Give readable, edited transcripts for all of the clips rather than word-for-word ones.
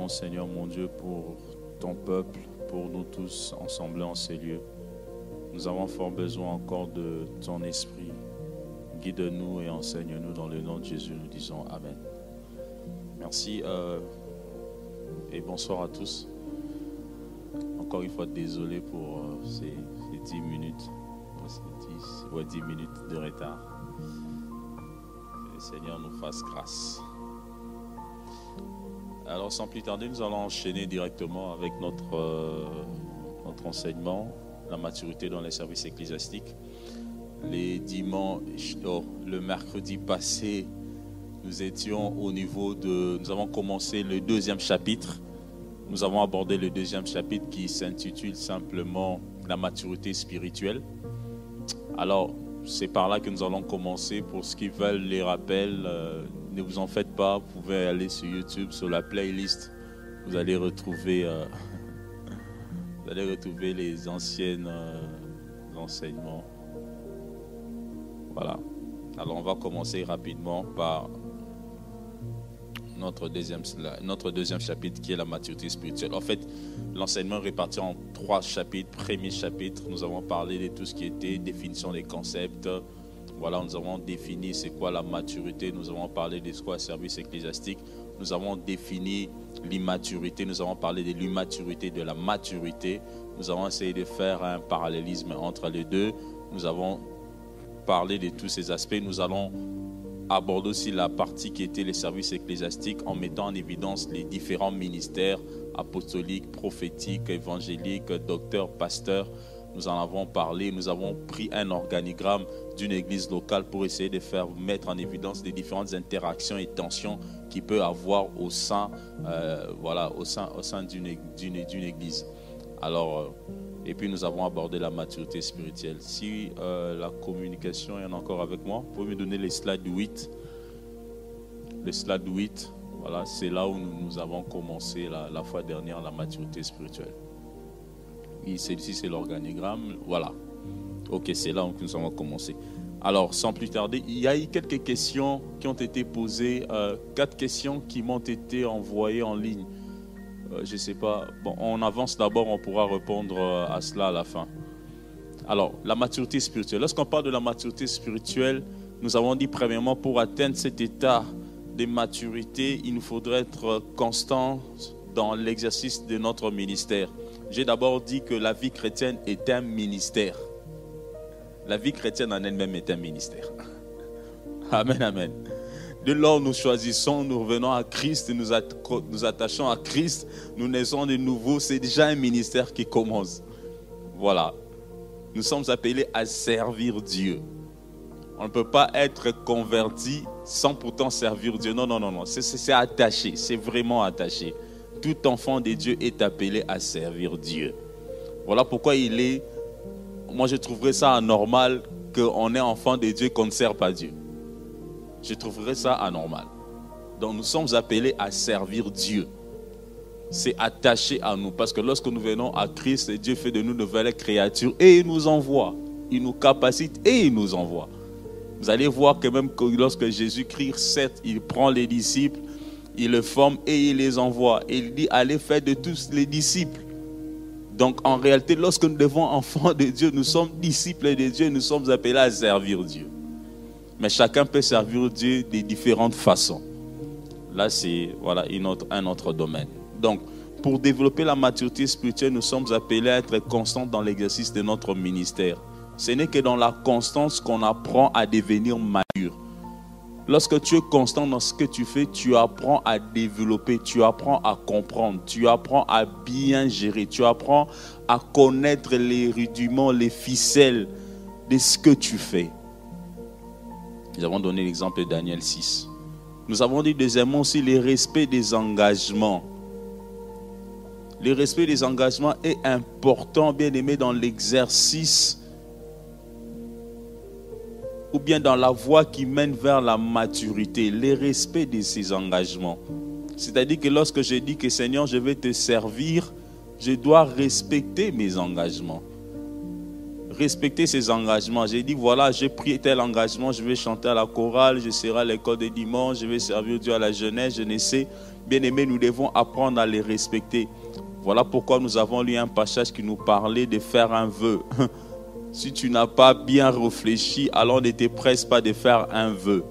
prions, Seigneur mon Dieu, pour ton peuple, pour nous tous ensemble en ces lieux. Nous avons fort besoin encore de ton esprit. Guide-nous et enseigne-nous dans le nom de Jésus. Nous disons Amen. Merci et bonsoir à tous. Encore une fois, désolé pour ces 10 minutes. 10 minutes de retard. Que le Seigneur nous fasse grâce. Alors, sans plus tarder, nous allons enchaîner directement avec notre enseignement, la maturité dans les services ecclésiastiques. Le mercredi passé, nous avons commencé le 2e chapitre. Nous avons abordé le 2e chapitre qui s'intitule simplement la maturité spirituelle. Alors, c'est par là que nous allons commencer. Pour ceux qui veulent les rappels, ne vous en faites pas. Vous pouvez aller sur YouTube, sur la playlist. Vous allez retrouver les anciens enseignements. Voilà. Alors, on va commencer rapidement par notre deuxième chapitre qui est la maturité spirituelle. En fait, l'enseignement est réparti en 3 chapitres. Premier chapitre, nous avons parlé de tout ce qui était définition des concepts. Voilà, nous avons défini c'est quoi la maturité. Nous avons parlé de ce qu'est le service ecclésiastique. Nous avons défini l'immaturité. Nous avons parlé de l'immaturité, de la maturité. Nous avons essayé de faire un parallélisme entre les deux. Nous avons parlé de tous ces aspects. Nous allons aborder aussi la partie qui était les services ecclésiastiques en mettant en évidence les différents ministères apostoliques, prophétiques, évangéliques, docteurs, pasteurs. Nous en avons parlé. Nous avons pris un organigramme d'une église locale pour essayer de faire mettre en évidence les différentes interactions et tensions qu'il peut avoir au sein d'une église. Alors, et puis nous avons abordé la maturité spirituelle. Si la communication est encore avec moi, vous pouvez me donner les slides 8. Le slide 8, voilà, c'est là où nous avons commencé la fois dernière la maturité spirituelle. Oui, celle-ci c'est l'organigramme, voilà. Ok, c'est là où nous avons commencé. Alors, sans plus tarder, il y a eu quelques questions qui ont été posées, 4 questions qui m'ont été envoyées en ligne. Je ne sais pas. Bon, on avance d'abord, on pourra répondre à cela à la fin. Alors, la maturité spirituelle. Lorsqu'on parle de la maturité spirituelle, nous avons dit premièrement, pour atteindre cet état de maturité, il nous faudrait être constant dans l'exercice de notre ministère. J'ai d'abord dit que la vie chrétienne est un ministère. La vie chrétienne en elle-même est un ministère. Amen, amen. Dès lors nous choisissons, nous revenons à Christ, nous attachons à Christ, nous naissons de nouveau, c'est déjà un ministère qui commence. Voilà. Nous sommes appelés à servir Dieu. On ne peut pas être converti sans pourtant servir Dieu. Non. C'est attaché, c'est vraiment attaché. Tout enfant de Dieu est appelé à servir Dieu. Voilà pourquoi moi je trouverais ça anormal qu'on est enfant de Dieu et qu'on ne sert pas Dieu. Je trouverais ça anormal. Donc nous sommes appelés à servir Dieu. C'est attaché à nous. Parce que lorsque nous venons à Christ, Dieu fait de nous de nouvelles créatures et il nous envoie. Il nous capacite et il nous envoie. Vous allez voir que même lorsque Jésus-Christ, certes, il prend les disciples, il les forme et il les envoie. Et il dit, allez faire de tous les disciples. Donc en réalité, lorsque nous devons enfants de Dieu, nous sommes disciples de Dieu, nous sommes appelés à servir Dieu. Mais chacun peut servir Dieu de différentes façons. Là, c'est un autre domaine. Donc, pour développer la maturité spirituelle, nous sommes appelés à être constants dans l'exercice de notre ministère. Ce n'est que dans la constance qu'on apprend à devenir mature. Lorsque tu es constant dans ce que tu fais, tu apprends à développer, tu apprends à comprendre, tu apprends à bien gérer, tu apprends à connaître les rudiments, les ficelles de ce que tu fais. Nous avons donné l'exemple de Daniel 6. Nous avons dit deuxièmement aussi le respect des engagements. Le respect des engagements est important, bien aimé, dans l'exercice ou bien dans la voie qui mène vers la maturité. Le respect de ces engagements. C'est-à-dire que lorsque je dis que Seigneur, je vais te servir, je dois respecter mes engagements. respecter ses engagements. J'ai dit, voilà, j'ai pris tel engagement, je vais chanter à la chorale, je serai à l'école de dimanche, je vais servir Dieu à la jeunesse, jeunesse. Bien aimé, nous devons apprendre à les respecter. Voilà pourquoi nous avons lu un passage qui nous parlait de faire un vœu. Si tu n'as pas bien réfléchi, alors ne te presse pas de faire un vœu.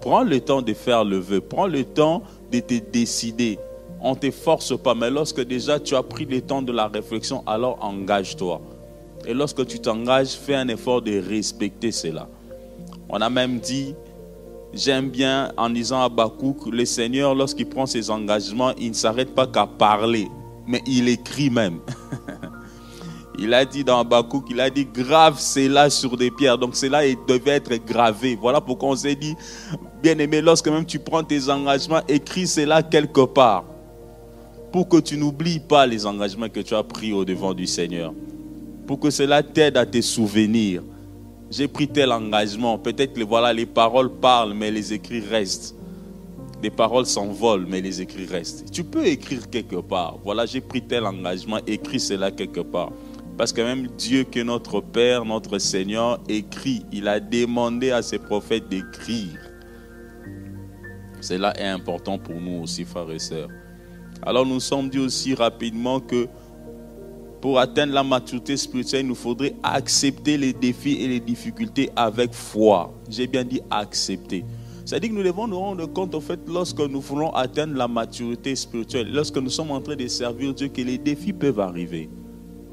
Prends le temps de faire le vœu. Prends le temps de te décider. On ne te force pas, mais lorsque déjà tu as pris le temps de la réflexion, alors engage-toi. Et lorsque tu t'engages, fais un effort de respecter cela. On a même dit, j'aime bien en lisant Habakkuk, le Seigneur, lorsqu'il prend ses engagements, il ne s'arrête pas qu'à parler, mais il écrit même. Il a dit dans Habakkuk, il a dit, grave cela sur des pierres. Donc cela devait être gravé. Voilà pourquoi on s'est dit, bien aimé, lorsque même tu prends tes engagements, écris cela quelque part. Pour que tu n'oublies pas les engagements que tu as pris au devant du Seigneur. Pour que cela t'aide à te souvenir. J'ai pris tel engagement. Peut-être que voilà, les paroles parlent, mais les écrits restent. Les paroles s'envolent, mais les écrits restent. Tu peux écrire quelque part. Voilà, j'ai pris tel engagement, écris cela quelque part. Parce que même Dieu, que notre Père, notre Seigneur, écrit. Il a demandé à ses prophètes d'écrire. Cela est important pour nous aussi, frères et sœurs. Alors nous sommes dit aussi rapidement que pour atteindre la maturité spirituelle, il nous faudrait accepter les défis et les difficultés avec foi. J'ai bien dit accepter. C'est-à-dire que nous devons nous rendre compte, en fait, lorsque nous voulons atteindre la maturité spirituelle, lorsque nous sommes en train de servir Dieu, que les défis peuvent arriver.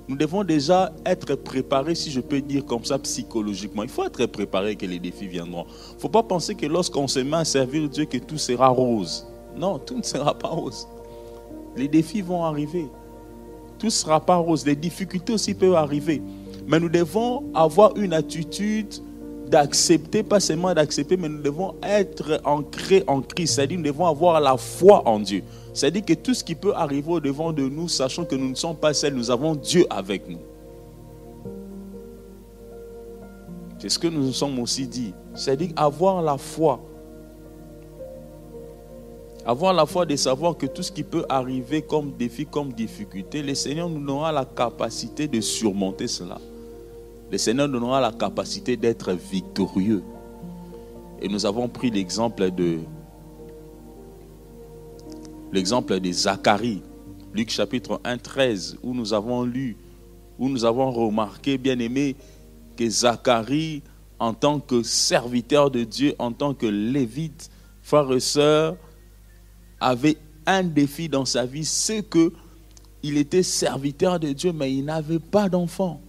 Nous devons déjà être préparés, si je peux dire comme ça, psychologiquement. Il faut être préparé que les défis viendront. Il ne faut pas penser que lorsqu'on se met à servir Dieu, que tout sera rose. Non, tout ne sera pas rose. Les défis vont arriver. Tout ne sera pas rose. Les difficultés aussi peuvent arriver. Mais nous devons avoir une attitude d'accepter, pas seulement d'accepter, mais nous devons être ancrés en Christ. C'est-à-dire nous devons avoir la foi en Dieu. C'est-à-dire que tout ce qui peut arriver au devant de nous, sachant que nous ne sommes pas seuls, nous avons Dieu avec nous. C'est ce que nous nous sommes aussi dit. C'est-à-dire avoir la foi. Avoir la foi de savoir que tout ce qui peut arriver comme défi, comme difficulté, le Seigneur nous donnera la capacité de surmonter cela. Le Seigneur nous donnera la capacité d'être victorieux. Et nous avons pris l'exemple de Zacharie, Luc chapitre 1, 13, où nous avons lu, où nous avons remarqué, bien aimé, que Zacharie, en tant que serviteur de Dieu, en tant que lévite, frères et sœurs, avait un défi dans sa vie, c'est qu'il était serviteur de Dieu, mais il n'avait pas d'enfant.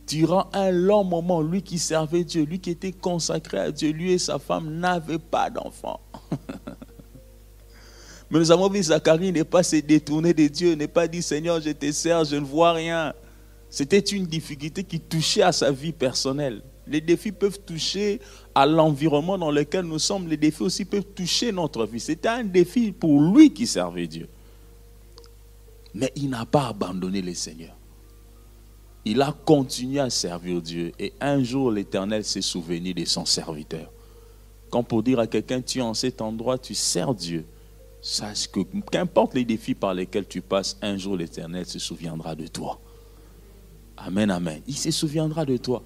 Durant un long moment, lui qui servait Dieu, lui qui était consacré à Dieu, lui et sa femme n'avaient pas d'enfant. Mais nous avons vu Zacharie ne pas se détourner de Dieu, ne pas dire Seigneur, je te sers, je ne vois rien. C'était une difficulté qui touchait à sa vie personnelle. Les défis peuvent toucher à l'environnement dans lequel nous sommes. Les défis aussi peuvent toucher notre vie. C'était un défi pour lui qui servait Dieu. Mais il n'a pas abandonné le Seigneur. Il a continué à servir Dieu. Et un jour, l'Éternel s'est souvenu de son serviteur. Quand pour dire à quelqu'un, tu es en cet endroit, tu sers Dieu. Sache que qu'importe les défis par lesquels tu passes, un jour l'Éternel se souviendra de toi. Amen, amen. Il se souviendra de toi.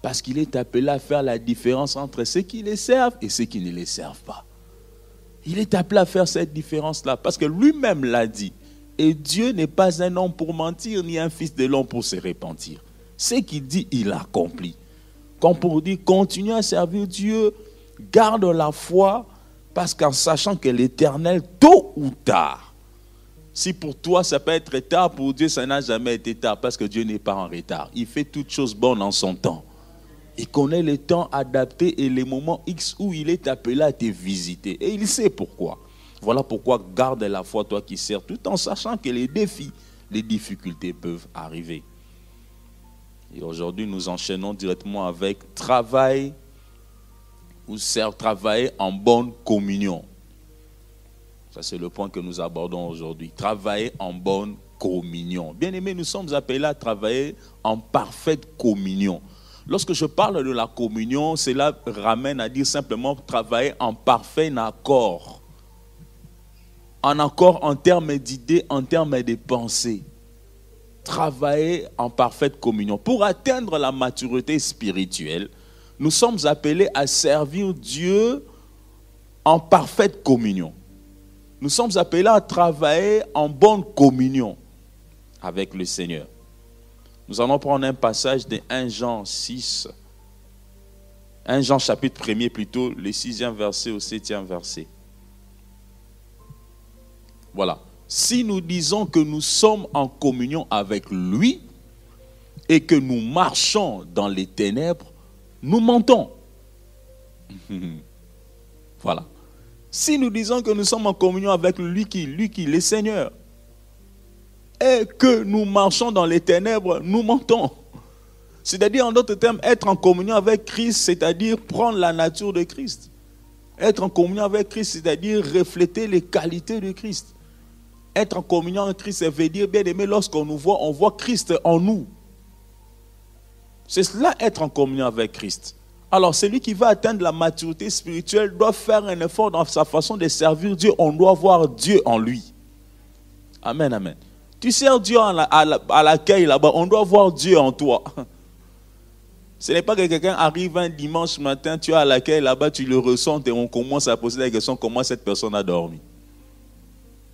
Parce qu'il est appelé à faire la différence entre ceux qui les servent et ceux qui ne les servent pas. Il est appelé à faire cette différence-là. Parce que lui-même l'a dit. Et Dieu n'est pas un homme pour mentir, ni un fils de l'homme pour se repentir. Ce qu'il dit, il accomplit. Quand pour dire, continue à servir Dieu, garde la foi, parce qu'en sachant que l'Éternel, tôt ou tard, si pour toi ça peut être tard, pour Dieu ça n'a jamais été tard, parce que Dieu n'est pas en retard. Il fait toutes choses bonnes en son temps. Il connaît les temps adaptés et les moments X où il est appelé à te visiter. Et il sait pourquoi. Voilà pourquoi garde la foi, toi qui sers, tout en sachant que les défis, les difficultés peuvent arriver. Et aujourd'hui, nous enchaînons directement avec travail ou travailler en bonne communion. Ça, c'est le point que nous abordons aujourd'hui. Travailler en bonne communion. Bien aimés, nous sommes appelés à travailler en parfaite communion. Lorsque je parle de la communion, cela ramène à dire simplement travailler en parfait accord. En accord en termes d'idées, en termes de pensées. travailler en parfaite communion. Pour atteindre la maturité spirituelle, nous sommes appelés à servir Dieu en parfaite communion. Nous sommes appelés à travailler en bonne communion avec le Seigneur. Nous allons prendre un passage de 1 Jean 6, 1 Jean chapitre 1er plutôt, le 6e verset au 7e verset. Voilà. Si nous disons que nous sommes en communion avec lui et que nous marchons dans les ténèbres, nous mentons. Voilà. Si nous disons que nous sommes en communion avec lui qui, le Seigneur, et que nous marchons dans les ténèbres, nous mentons. C'est-à-dire, en d'autres termes, être en communion avec Christ, c'est-à-dire prendre la nature de Christ. Être en communion avec Christ, c'est-à-dire refléter les qualités de Christ. Être en communion avec Christ, ça veut dire, bien aimé, lorsqu'on nous voit, on voit Christ en nous. C'est cela, être en communion avec Christ. Alors, celui qui va atteindre la maturité spirituelle doit faire un effort dans sa façon de servir Dieu. On doit voir Dieu en lui. Amen, amen. Tu sers Dieu à l'accueil là-bas, on doit voir Dieu en toi. Ce n'est pas que quelqu'un arrive un dimanche matin, tu es à l'accueil là-bas, tu le ressens et on commence à poser la question comment cette personne a dormi.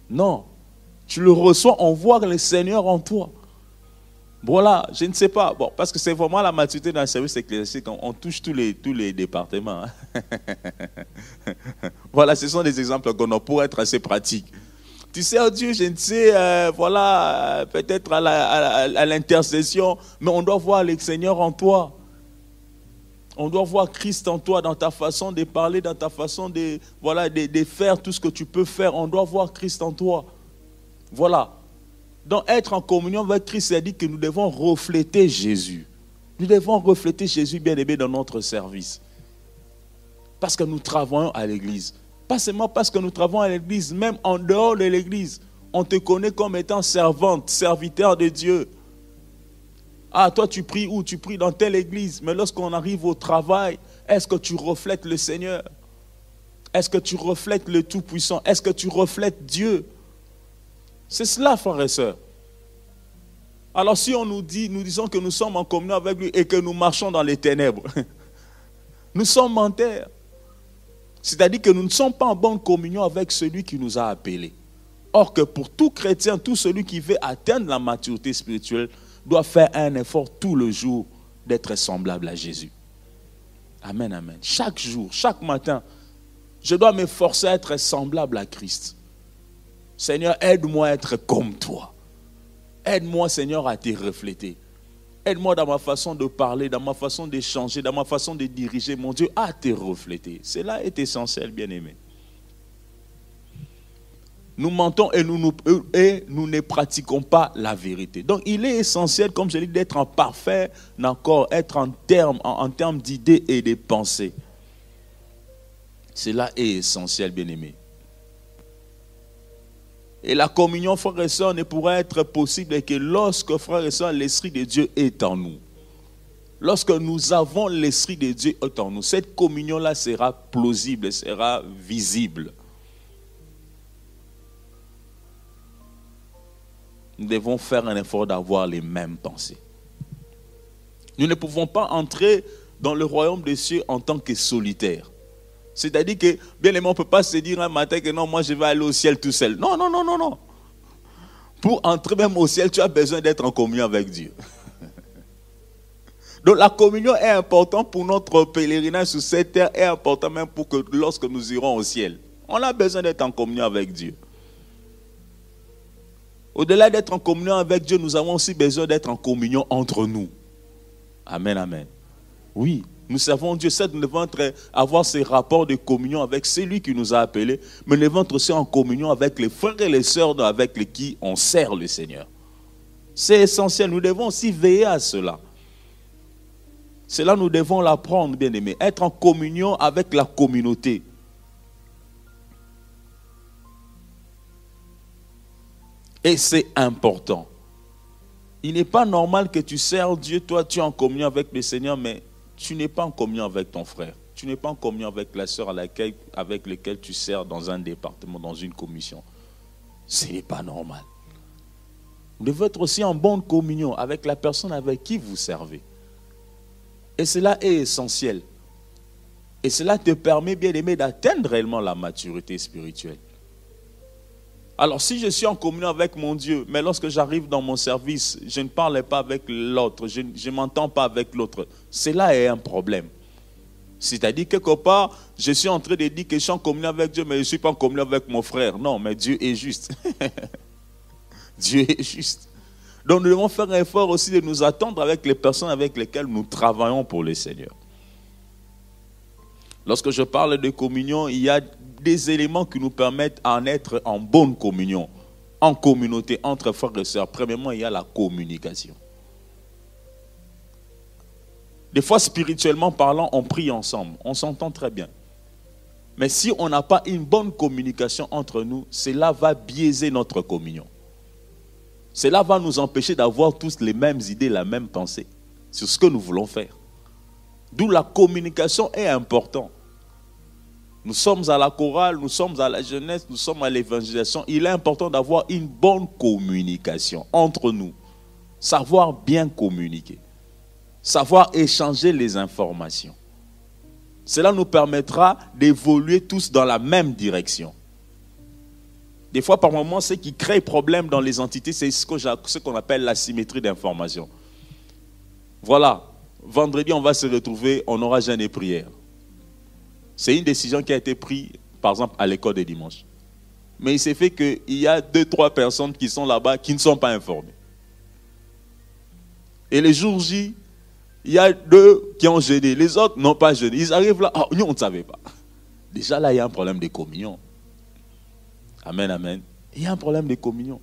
Non, tu le reçois, on voit le Seigneur en toi. Voilà, je ne sais pas, bon, parce que c'est vraiment la maturité dans le service ecclésiastique, on touche tous les départements. Voilà, ce sont des exemples qu'on a pour être assez pratiques. Tu sers Dieu, je ne sais, voilà, peut-être à l'intercession, mais on doit voir le Seigneur en toi. On doit voir Christ en toi, dans ta façon de parler, dans ta façon de faire tout ce que tu peux faire. On doit voir Christ en toi. Voilà. Donc être en communion avec Christ, ça dit que nous devons refléter Jésus. Nous devons refléter Jésus bien-aimé dans notre service. Parce que nous travaillons à l'église. Pas seulement parce que nous travaillons à l'église, même en dehors de l'église. On te connaît comme étant servante, serviteur de Dieu. Ah, toi tu pries où? Tu pries dans telle église. Mais lorsqu'on arrive au travail, est-ce que tu reflètes le Seigneur? Est-ce que tu reflètes le Tout-Puissant? Est-ce que tu reflètes Dieu? C'est cela, frères et sœurs. Alors si on nous disons que nous sommes en communion avec lui et que nous marchons dans les ténèbres, nous sommes menteurs. C'est-à-dire que nous ne sommes pas en bonne communion avec celui qui nous a appelés. Or que pour tout chrétien, tout celui qui veut atteindre la maturité spirituelle doit faire un effort tout le jour d'être semblable à Jésus. Amen, amen. Chaque jour, chaque matin, je dois m'efforcer à être semblable à Christ. Seigneur, aide-moi à être comme toi. Aide-moi, Seigneur, à te refléter. Aide-moi dans ma façon de parler, dans ma façon d'échanger, dans ma façon de diriger, mon Dieu, à te refléter. Cela est essentiel, bien-aimé. Nous mentons et nous ne pratiquons pas la vérité. Donc, il est essentiel, comme je l'ai dit, d'être en parfait accord, être en termes d'idées et de pensées. Cela est essentiel, bien-aimé. Et la communion, frères et sœurs, ne pourra être possible que lorsque, frères et sœurs, l'Esprit de Dieu est en nous. Lorsque nous avons l'Esprit de Dieu est en nous, cette communion-là sera plausible, sera visible. Nous devons faire un effort d'avoir les mêmes pensées. Nous ne pouvons pas entrer dans le royaume des cieux en tant que solitaires. C'est-à-dire que, bien aimé, on ne peut pas se dire un matin que non, moi je vais aller au ciel tout seul. Non, non, non, non, non. Pour entrer même au ciel, tu as besoin d'être en communion avec Dieu. Donc la communion est importante pour notre pèlerinage sur cette terre, est importante même pour que lorsque nous irons au ciel. On a besoin d'être en communion avec Dieu. Au-delà d'être en communion avec Dieu, nous avons aussi besoin d'être en communion entre nous. Amen, amen. Oui. Nous servons Dieu, certes, nous devons avoir ces rapports de communion avec celui qui nous a appelés, mais nous devons être aussi en communion avec les frères et les sœurs avec qui on sert le Seigneur. C'est essentiel, nous devons aussi veiller à cela. Cela, nous devons l'apprendre, bien aimé, être en communion avec la communauté. Et c'est important. Il n'est pas normal que tu sers Dieu, toi tu es en communion avec le Seigneur, mais tu n'es pas en communion avec ton frère. Tu n'es pas en communion avec la sœur avec laquelle tu sers dans un département, dans une commission. Ce n'est pas normal. Vous devez être aussi en bonne communion avec la personne avec qui vous servez. Et cela est essentiel. Et cela te permet, bien aimé, d'atteindre réellement la maturité spirituelle. Alors, si je suis en communion avec mon Dieu, mais lorsque j'arrive dans mon service, je ne parle pas avec l'autre, je ne m'entends pas avec l'autre, cela est un problème. C'est-à-dire, quelque part, je suis en train de dire que je suis en communion avec Dieu, mais je ne suis pas en communion avec mon frère. Non, mais Dieu est juste. Dieu est juste. Donc, nous devons faire un effort aussi de nous attendre avec les personnes avec lesquelles nous travaillons pour le Seigneur. Lorsque je parle de communion, il y a des éléments qui nous permettent d'en être en bonne communion, en communauté, entre frères et sœurs. Premièrement, il y a la communication. Des fois, spirituellement parlant, on prie ensemble, on s'entend très bien. Mais si on n'a pas une bonne communication entre nous, cela va biaiser notre communion. Cela va nous empêcher d'avoir tous les mêmes idées, la même pensée sur ce que nous voulons faire. D'où la communication est importante. Nous sommes à la chorale, nous sommes à la jeunesse, nous sommes à l'évangélisation. Il est important d'avoir une bonne communication entre nous. Savoir bien communiquer. Savoir échanger les informations. Cela nous permettra d'évoluer tous dans la même direction. Des fois, par moments, ce qui crée problème dans les entités, c'est ce qu'on appelle l'asymétrie d'information. Voilà, vendredi, on va se retrouver, on aura jeûne et prière. C'est une décision qui a été prise, par exemple, à l'école des dimanches. Mais il s'est fait qu'il y a 2-3 personnes qui sont là-bas qui ne sont pas informées. Et les jours J, il y a 2 qui ont jeûné, les autres n'ont pas jeûné. Ils arrivent là, nous on ne savait pas. Déjà là, il y a un problème de communion. Amen, amen. Il y a un problème de communion.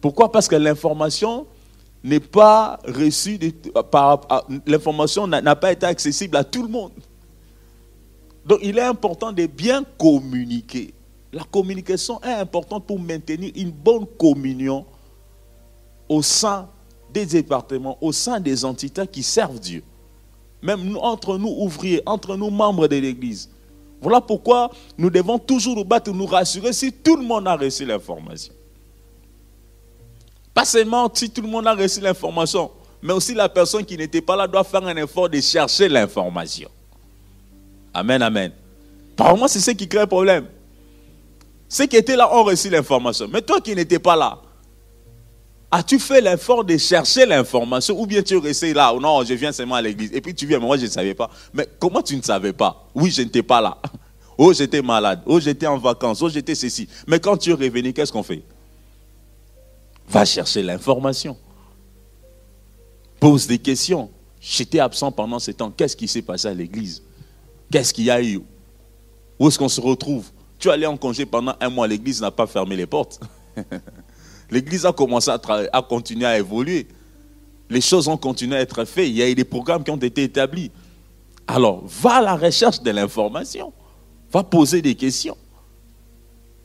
Pourquoi? Parce que l'information n'est pas reçue, l'information n'a pas été accessible à tout le monde. Donc il est important de bien communiquer. La communication est importante pour maintenir une bonne communion au sein des départements, au sein des entités qui servent Dieu. Même entre nous ouvriers, entre nous membres de l'Église. Voilà pourquoi nous devons toujours nous battre, nous rassurer si tout le monde a reçu l'information. Pas seulement si tout le monde a reçu l'information, mais aussi la personne qui n'était pas là doit faire un effort de chercher l'information. Amen, amen. Par moi, c'est ce qui crée le problème. Ceux qui étaient là ont reçu l'information. Mais toi qui n'étais pas là, as-tu fait l'effort de chercher l'information ou bien tu restes là? Oh non, je viens seulement à l'église. Et puis tu viens, mais moi je ne savais pas. Mais comment tu ne savais pas? Oui, je n'étais pas là. Oh, j'étais malade. Oh, j'étais en vacances. Oh, j'étais ceci. Mais quand tu es revenu, qu'est-ce qu'on fait? Va chercher l'information. Pose des questions. J'étais absent pendant ce temps. Qu'est-ce qui s'est passé à l'église? Qu'est-ce qu'il y a eu? Où est-ce qu'on se retrouve? Tu es allé en congé pendant 1 mois. L'église n'a pas fermé les portes. L'église a commencé à continuer à évoluer. Les choses ont continué à être faites. Il y a eu des programmes qui ont été établis. Alors, va à la recherche de l'information. Va poser des questions.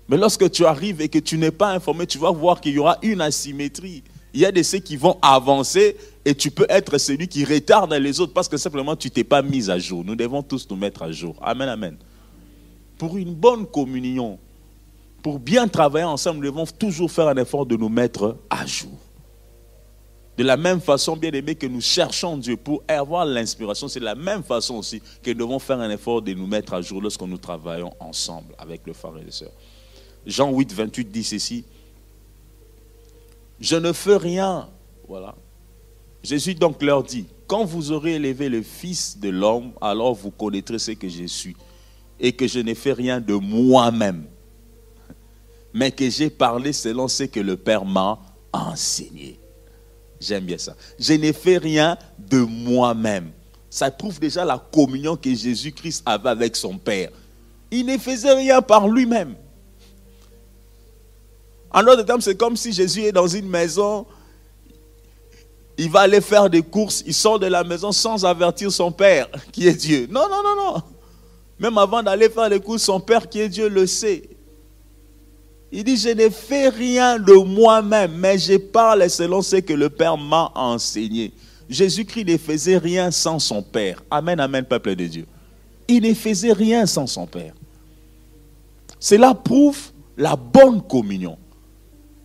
Mais lorsque tu arrives et que tu n'es pas informé, tu vas voir qu'il y aura une asymétrie. Il y a de ceux qui vont avancer et tu peux être celui qui retarde les autres parce que simplement tu ne t'es pas mis à jour. Nous devons tous nous mettre à jour. Amen, amen. Pour une bonne communion, pour bien travailler ensemble, nous devons toujours faire un effort de nous mettre à jour. De la même façon, bien aimé, que nous cherchons Dieu pour avoir l'inspiration, c'est de la même façon aussi que nous devons faire un effort de nous mettre à jour lorsque nous travaillons ensemble avec le frère et les sœurs. Jean 8, 28 dit ceci. Je ne fais rien. Voilà. Jésus donc leur dit, quand vous aurez élevé le Fils de l'homme, alors vous connaîtrez ce que je suis et que je ne fais rien de moi-même, mais que j'ai parlé selon ce que le Père m'a enseigné. J'aime bien ça. Je ne fais rien de moi-même. Ça prouve déjà la communion que Jésus-Christ avait avec son Père. Il ne faisait rien par lui-même. En d'autres termes, c'est comme si Jésus est dans une maison, il va aller faire des courses, il sort de la maison sans avertir son Père, qui est Dieu. Non, non, non, non. Même avant d'aller faire les courses, son Père, qui est Dieu, le sait. Il dit, je ne fais rien de moi-même, mais je parle selon ce que le Père m'a enseigné. Jésus-Christ ne faisait rien sans son Père. Amen, amen, peuple de Dieu. Il ne faisait rien sans son Père. Cela prouve la bonne communion.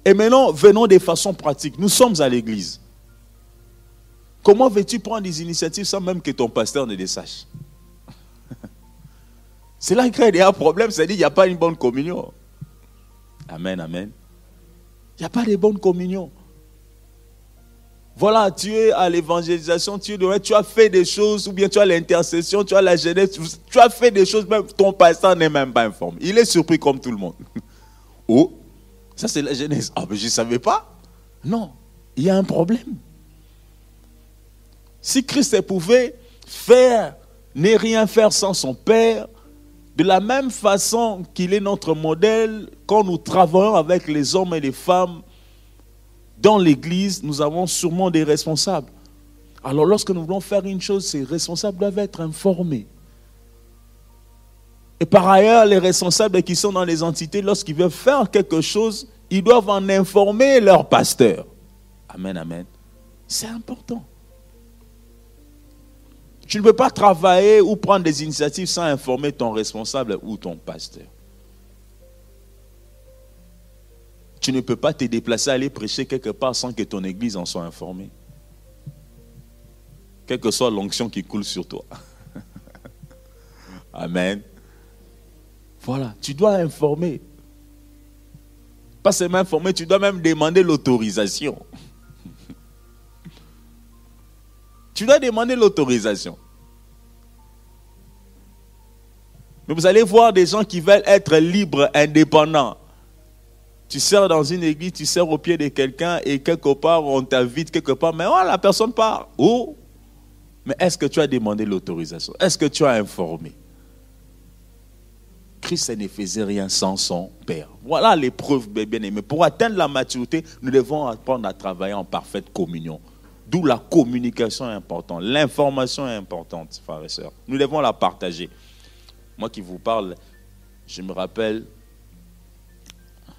Et maintenant, venons de façon pratique. Nous sommes à l'église. Comment veux-tu prendre des initiatives sans même que ton pasteur ne les sache? C'est là qu'il y a un problème, c'est-à-dire qu'il n'y a pas une bonne communion. Amen, amen. Il n'y a pas de bonne communion. Voilà, tu es à l'évangélisation, tu as fait des choses, ou bien tu as l'intercession, tu as la jeunesse, tu as fait des choses, même ton pasteur n'est même pas informé. Il est surpris comme tout le monde. Oh, ça c'est la jeunesse. Ah, mais je ne savais pas. Non, il y a un problème. Si Christ pouvait faire, ne rien faire sans son Père, de la même façon qu'il est notre modèle, quand nous travaillons avec les hommes et les femmes dans l'église, nous avons sûrement des responsables. Alors lorsque nous voulons faire une chose, ces responsables doivent être informés. Et par ailleurs, les responsables qui sont dans les entités, lorsqu'ils veulent faire quelque chose, ils doivent en informer leur pasteur. Amen, amen. C'est important. Tu ne peux pas travailler ou prendre des initiatives sans informer ton responsable ou ton pasteur. Tu ne peux pas te déplacer, aller prêcher quelque part sans que ton église en soit informée. Quelle que soit l'onction qui coule sur toi. Amen. Voilà, tu dois informer. Pas seulement informer, tu dois même demander l'autorisation. Tu dois demander l'autorisation. Mais vous allez voir des gens qui veulent être libres, indépendants. Tu sers dans une église, tu sers au pied de quelqu'un et quelque part, on t'invite quelque part, mais oh, la personne part. Oh! Mais est-ce que tu as demandé l'autorisation? Est-ce que tu as informé? Christ ne faisait rien sans son Père. Voilà l'épreuve, bien aimé. Pour atteindre la maturité, nous devons apprendre à travailler en parfaite communion. D'où la communication est importante. L'information est importante, frères et sœurs. Nous devons la partager. Moi qui vous parle, je me rappelle,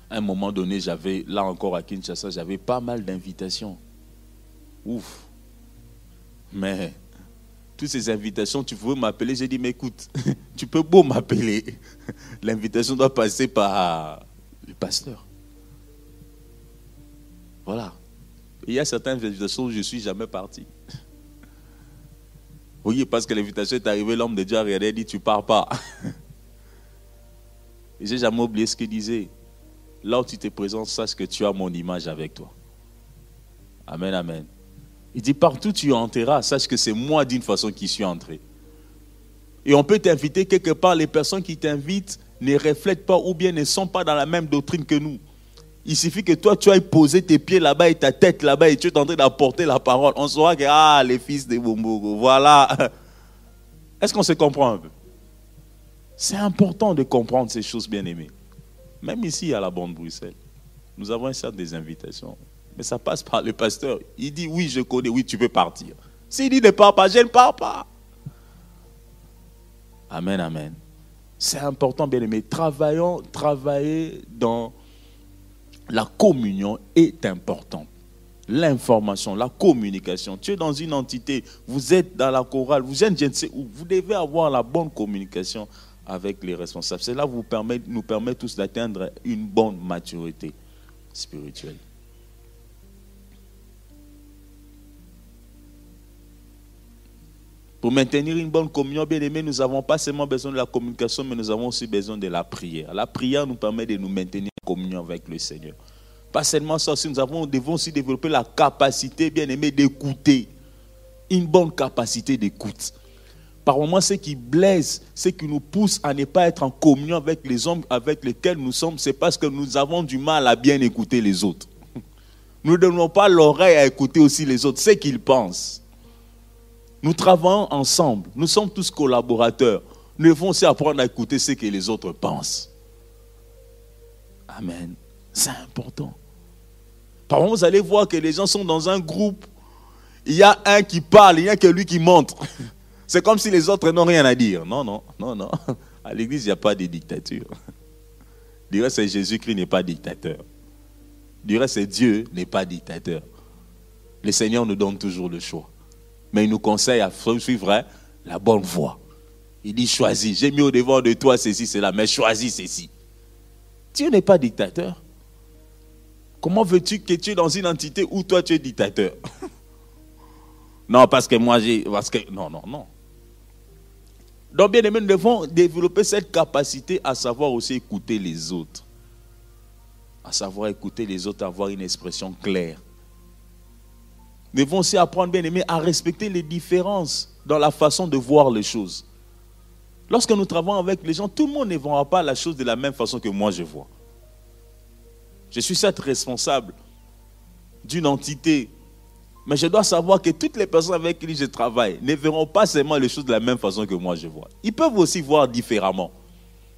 à un moment donné, j'avais, là encore à Kinshasa, j'avais pas mal d'invitations. Ouf. Mais toutes ces invitations, tu pouvais m'appeler. J'ai dit, mais écoute, tu peux beau m'appeler. L'invitation doit passer par le pasteur. Voilà. Et il y a certaines invitations où je ne suis jamais parti. Oui, parce que l'invitation est arrivée, l'homme de Dieu a regardé et dit, tu ne pars pas. Et je n'ai jamais oublié ce qu'il disait. Là où tu te présentes, sache que tu as mon image avec toi. Amen, amen. Il dit, partout tu entreras, sache que c'est moi d'une façon qui suis entré. Et on peut t'inviter quelque part, les personnes qui t'invitent ne reflètent pas ou bien ne sont pas dans la même doctrine que nous. Il suffit que toi, tu ailles poser tes pieds là-bas et ta tête là-bas et tu es en train d'apporter la parole. On saura que, les fils de Bombogo, voilà. Est-ce qu'on se comprend un peu? C'est important de comprendre ces choses, bien aimées. Même ici, à la Bande Bruxelles, nous avons certes des invitations. Mais ça passe par le pasteur. Il dit, oui, je connais, oui, tu peux partir. S'il dit, ne pars pas, je ne pars pas. Amen, amen. C'est important, bien aimé. Travailler dans la communion est important. L'information, la communication. Tu es dans une entité, vous êtes dans la chorale, vous êtes je ne sais où. Vous devez avoir la bonne communication avec les responsables. Cela nous permet tous d'atteindre une bonne maturité spirituelle. Pour maintenir une bonne communion, bien aimé, nous n'avons pas seulement besoin de la communication, mais nous avons aussi besoin de la prière. La prière nous permet de nous maintenir en communion avec le Seigneur. Pas seulement ça, aussi, nous devons aussi développer la capacité, bien aimé, d'écouter. Une bonne capacité d'écoute. Par moments, ce qui blesse, ce qui nous pousse à ne pas être en communion avec les hommes avec lesquels nous sommes, c'est parce que nous avons du mal à bien écouter les autres. Nous ne donnons pas l'oreille à écouter aussi les autres, ce qu'ils pensent. Nous travaillons ensemble, nous sommes tous collaborateurs. Nous devons aussi apprendre à écouter ce que les autres pensent. Amen. C'est important. Par exemple, vous allez voir que les gens sont dans un groupe, il y a un qui parle, il n'y a que lui qui montre. C'est comme si les autres n'ont rien à dire. Non, non, non, non. À l'église, il n'y a pas de dictature. Du reste, c'est Jésus-Christ n'est pas dictateur. Du reste, c'est Dieu n'est pas dictateur. Le Seigneur nous donne toujours le choix. Mais il nous conseille à suivre la bonne voie. Il dit choisis. J'ai mis au devant de toi ceci, cela, mais choisis ceci. Dieu n'est pas dictateur. Comment veux-tu que tu es dans une entité où toi tu es dictateur? Non, parce que moi j'ai... Non. Donc bien aimé, nous devons développer cette capacité à savoir aussi écouter les autres. À savoir écouter les autres, avoir une expression claire. Nous devons aussi apprendre, bien aimé, à respecter les différences dans la façon de voir les choses. Lorsque nous travaillons avec les gens, tout le monde ne verra pas la chose de la même façon que moi je vois. Je suis certes responsable d'une entité, mais je dois savoir que toutes les personnes avec qui je travaille ne verront pas seulement les choses de la même façon que moi je vois. Ils peuvent aussi voir différemment.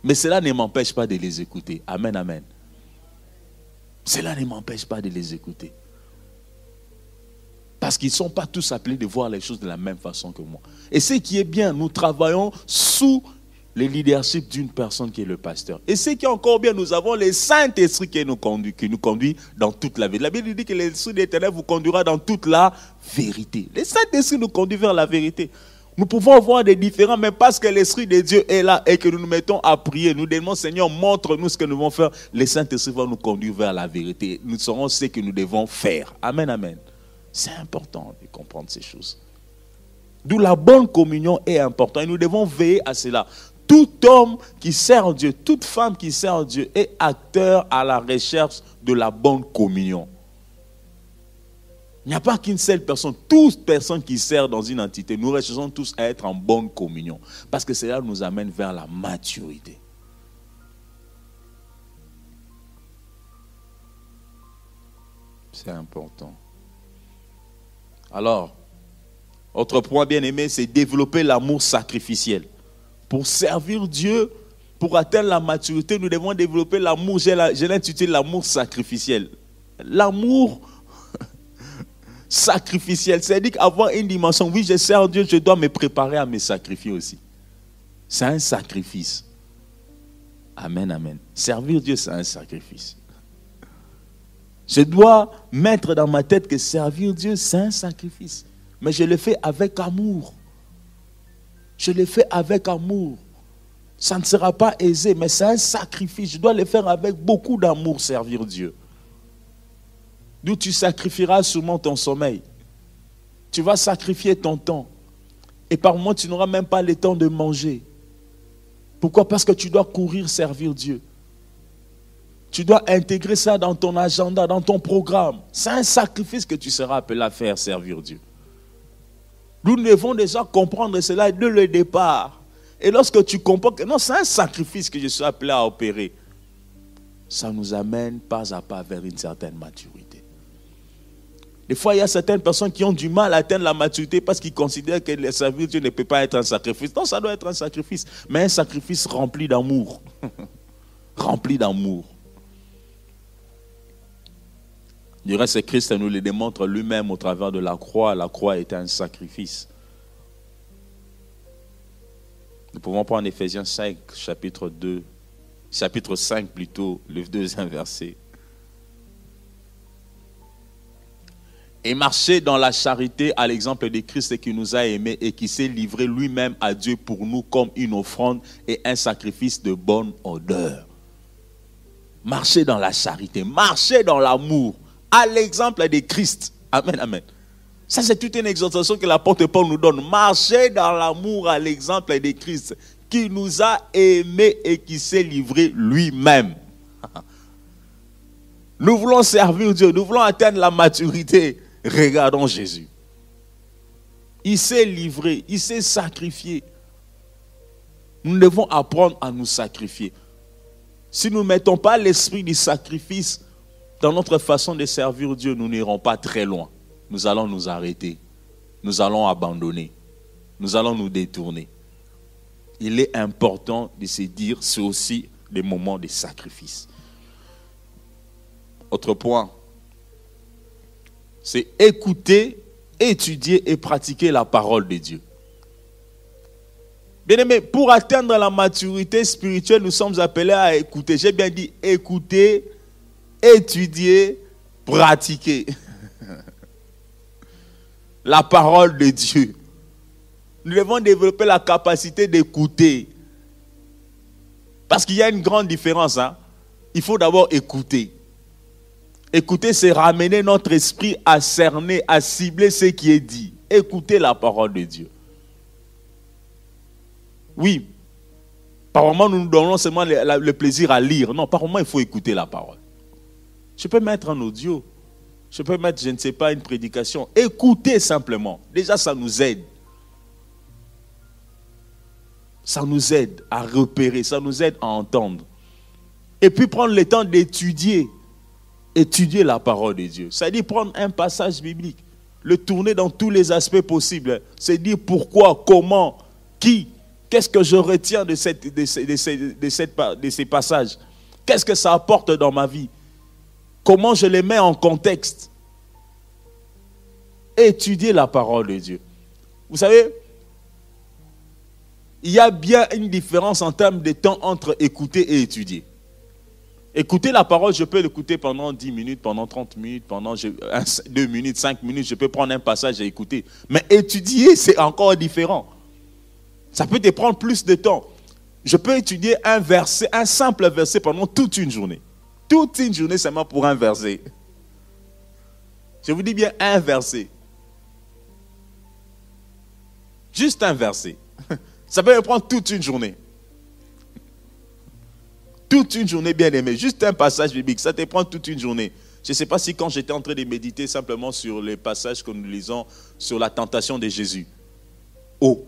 Mais cela ne m'empêche pas de les écouter. Amen, amen. Cela ne m'empêche pas de les écouter. Parce qu'ils ne sont pas tous appelés de voir les choses de la même façon que moi. Et ce qui est bien, nous travaillons sous le leadership d'une personne qui est le pasteur. Et ce qui est encore bien, nous avons le Saint-Esprit qui nous conduit dans toute la vérité. La Bible dit que l'Esprit de l'Éternel vous conduira dans toute la vérité. Le Saint-Esprit nous conduit vers la vérité. Nous pouvons voir des différents, mais parce que l'Esprit de Dieu est là et que nous nous mettons à prier, nous demandons, Seigneur, montre-nous ce que nous devons faire. Le Saint-Esprit va nous conduire vers la vérité. Nous saurons ce que nous devons faire. Amen, amen. C'est important de comprendre ces choses. D'où la bonne communion est importante. Et nous devons veiller à cela. Tout homme qui sert Dieu, toute femme qui sert Dieu est acteur à la recherche de la bonne communion. Il n'y a pas qu'une seule personne. Toute personne qui sert dans une entité, nous recherchons tous à être en bonne communion. Parce que cela nous amène vers la maturité. C'est important. Alors, autre point bien aimé, c'est développer l'amour sacrificiel. Pour servir Dieu, pour atteindre la maturité, nous devons développer l'amour. Je l'ai intitulé l'amour sacrificiel. L'amour sacrificiel, c'est-à-dire qu'avoir une dimension, oui, je sers Dieu, je dois me préparer à me sacrifier aussi. C'est un sacrifice. Amen, amen. Servir Dieu, c'est un sacrifice. Je dois mettre dans ma tête que servir Dieu, c'est un sacrifice. Mais je le fais avec amour. Je le fais avec amour. Ça ne sera pas aisé, mais c'est un sacrifice. Je dois le faire avec beaucoup d'amour, servir Dieu. D'où tu sacrifieras sûrement ton sommeil. Tu vas sacrifier ton temps. Et par moments, tu n'auras même pas le temps de manger. Pourquoi? Parce que tu dois courir servir Dieu. Tu dois intégrer ça dans ton agenda, dans ton programme. C'est un sacrifice que tu seras appelé à faire, servir Dieu. Nous devons déjà comprendre cela dès le départ. Et lorsque tu comprends que non, c'est un sacrifice que je suis appelé à opérer, ça nous amène pas à pas vers une certaine maturité. Des fois, il y a certaines personnes qui ont du mal à atteindre la maturité parce qu'ils considèrent que le servir Dieu ne peut pas être un sacrifice. Non, ça doit être un sacrifice, mais un sacrifice rempli d'amour. Rempli d'amour. Du reste, Christ nous le démontre lui-même au travers de la croix. La croix était un sacrifice. Nous pouvons prendre Éphésiens 5, chapitre 5 plutôt, le deuxième verset. Et marcher dans la charité à l'exemple de Christ qui nous a aimés et qui s'est livré lui-même à Dieu pour nous comme une offrande et un sacrifice de bonne odeur. Marcher dans la charité, marcher dans l'amour. À l'exemple de Christ. Amen, amen. Ça, c'est toute une exhortation que l'apôtre Paul nous donne. Marcher dans l'amour à l'exemple de Christ, qui nous a aimés et qui s'est livré lui-même. Nous voulons servir Dieu, nous voulons atteindre la maturité. Regardons Jésus. Il s'est livré, il s'est sacrifié. Nous devons apprendre à nous sacrifier. Si nous ne mettons pas l'esprit du sacrifice dans notre façon de servir Dieu, nous n'irons pas très loin. Nous allons nous arrêter. Nous allons abandonner. Nous allons nous détourner. Il est important de se dire, c'est aussi des moments de sacrifice. Autre point, c'est écouter, étudier et pratiquer la parole de Dieu. Bien-aimés, pour atteindre la maturité spirituelle, nous sommes appelés à écouter. J'ai bien dit écouter, étudier, pratiquer la parole de Dieu. Nous devons développer la capacité d'écouter. Parce qu'il y a une grande différence. Il faut d'abord écouter. Écouter, c'est ramener notre esprit à cerner, à cibler ce qui est dit. Écouter la parole de Dieu. Oui, par moment, nous nous donnons seulement le plaisir à lire. Non, par moment, il faut écouter la parole. Je peux mettre un audio. Je peux mettre, je ne sais pas, une prédication. Écoutez simplement. Déjà, ça nous aide. Ça nous aide à repérer, ça nous aide à entendre. Et puis prendre le temps d'étudier. Étudier la parole de Dieu. C'est-à-dire prendre un passage biblique, le tourner dans tous les aspects possibles. C'est dire pourquoi, comment, qui, qu'est-ce que je retiens de ces passages. Qu'est-ce que ça apporte dans ma vie. Comment je les mets en contexte. Étudier la parole de Dieu. Vous savez, il y a bien une différence en termes de temps entre écouter et étudier. Écouter la parole, je peux l'écouter pendant 10 minutes, pendant 30 minutes, pendant 2 minutes, 5 minutes, je peux prendre un passage et écouter. Mais étudier, c'est encore différent. Ça peut te prendre plus de temps. Je peux étudier un verset, un simple verset pendant toute une journée. Toute une journée seulement pour un verset. Je vous dis bien un verset. Juste un verset. Ça peut me prendre toute une journée. Toute une journée, bien aimé. Juste un passage biblique, ça te prend toute une journée. Je ne sais pas si quand j'étais en train de méditer simplement sur les passages que nous lisons sur la tentation de Jésus. Oh.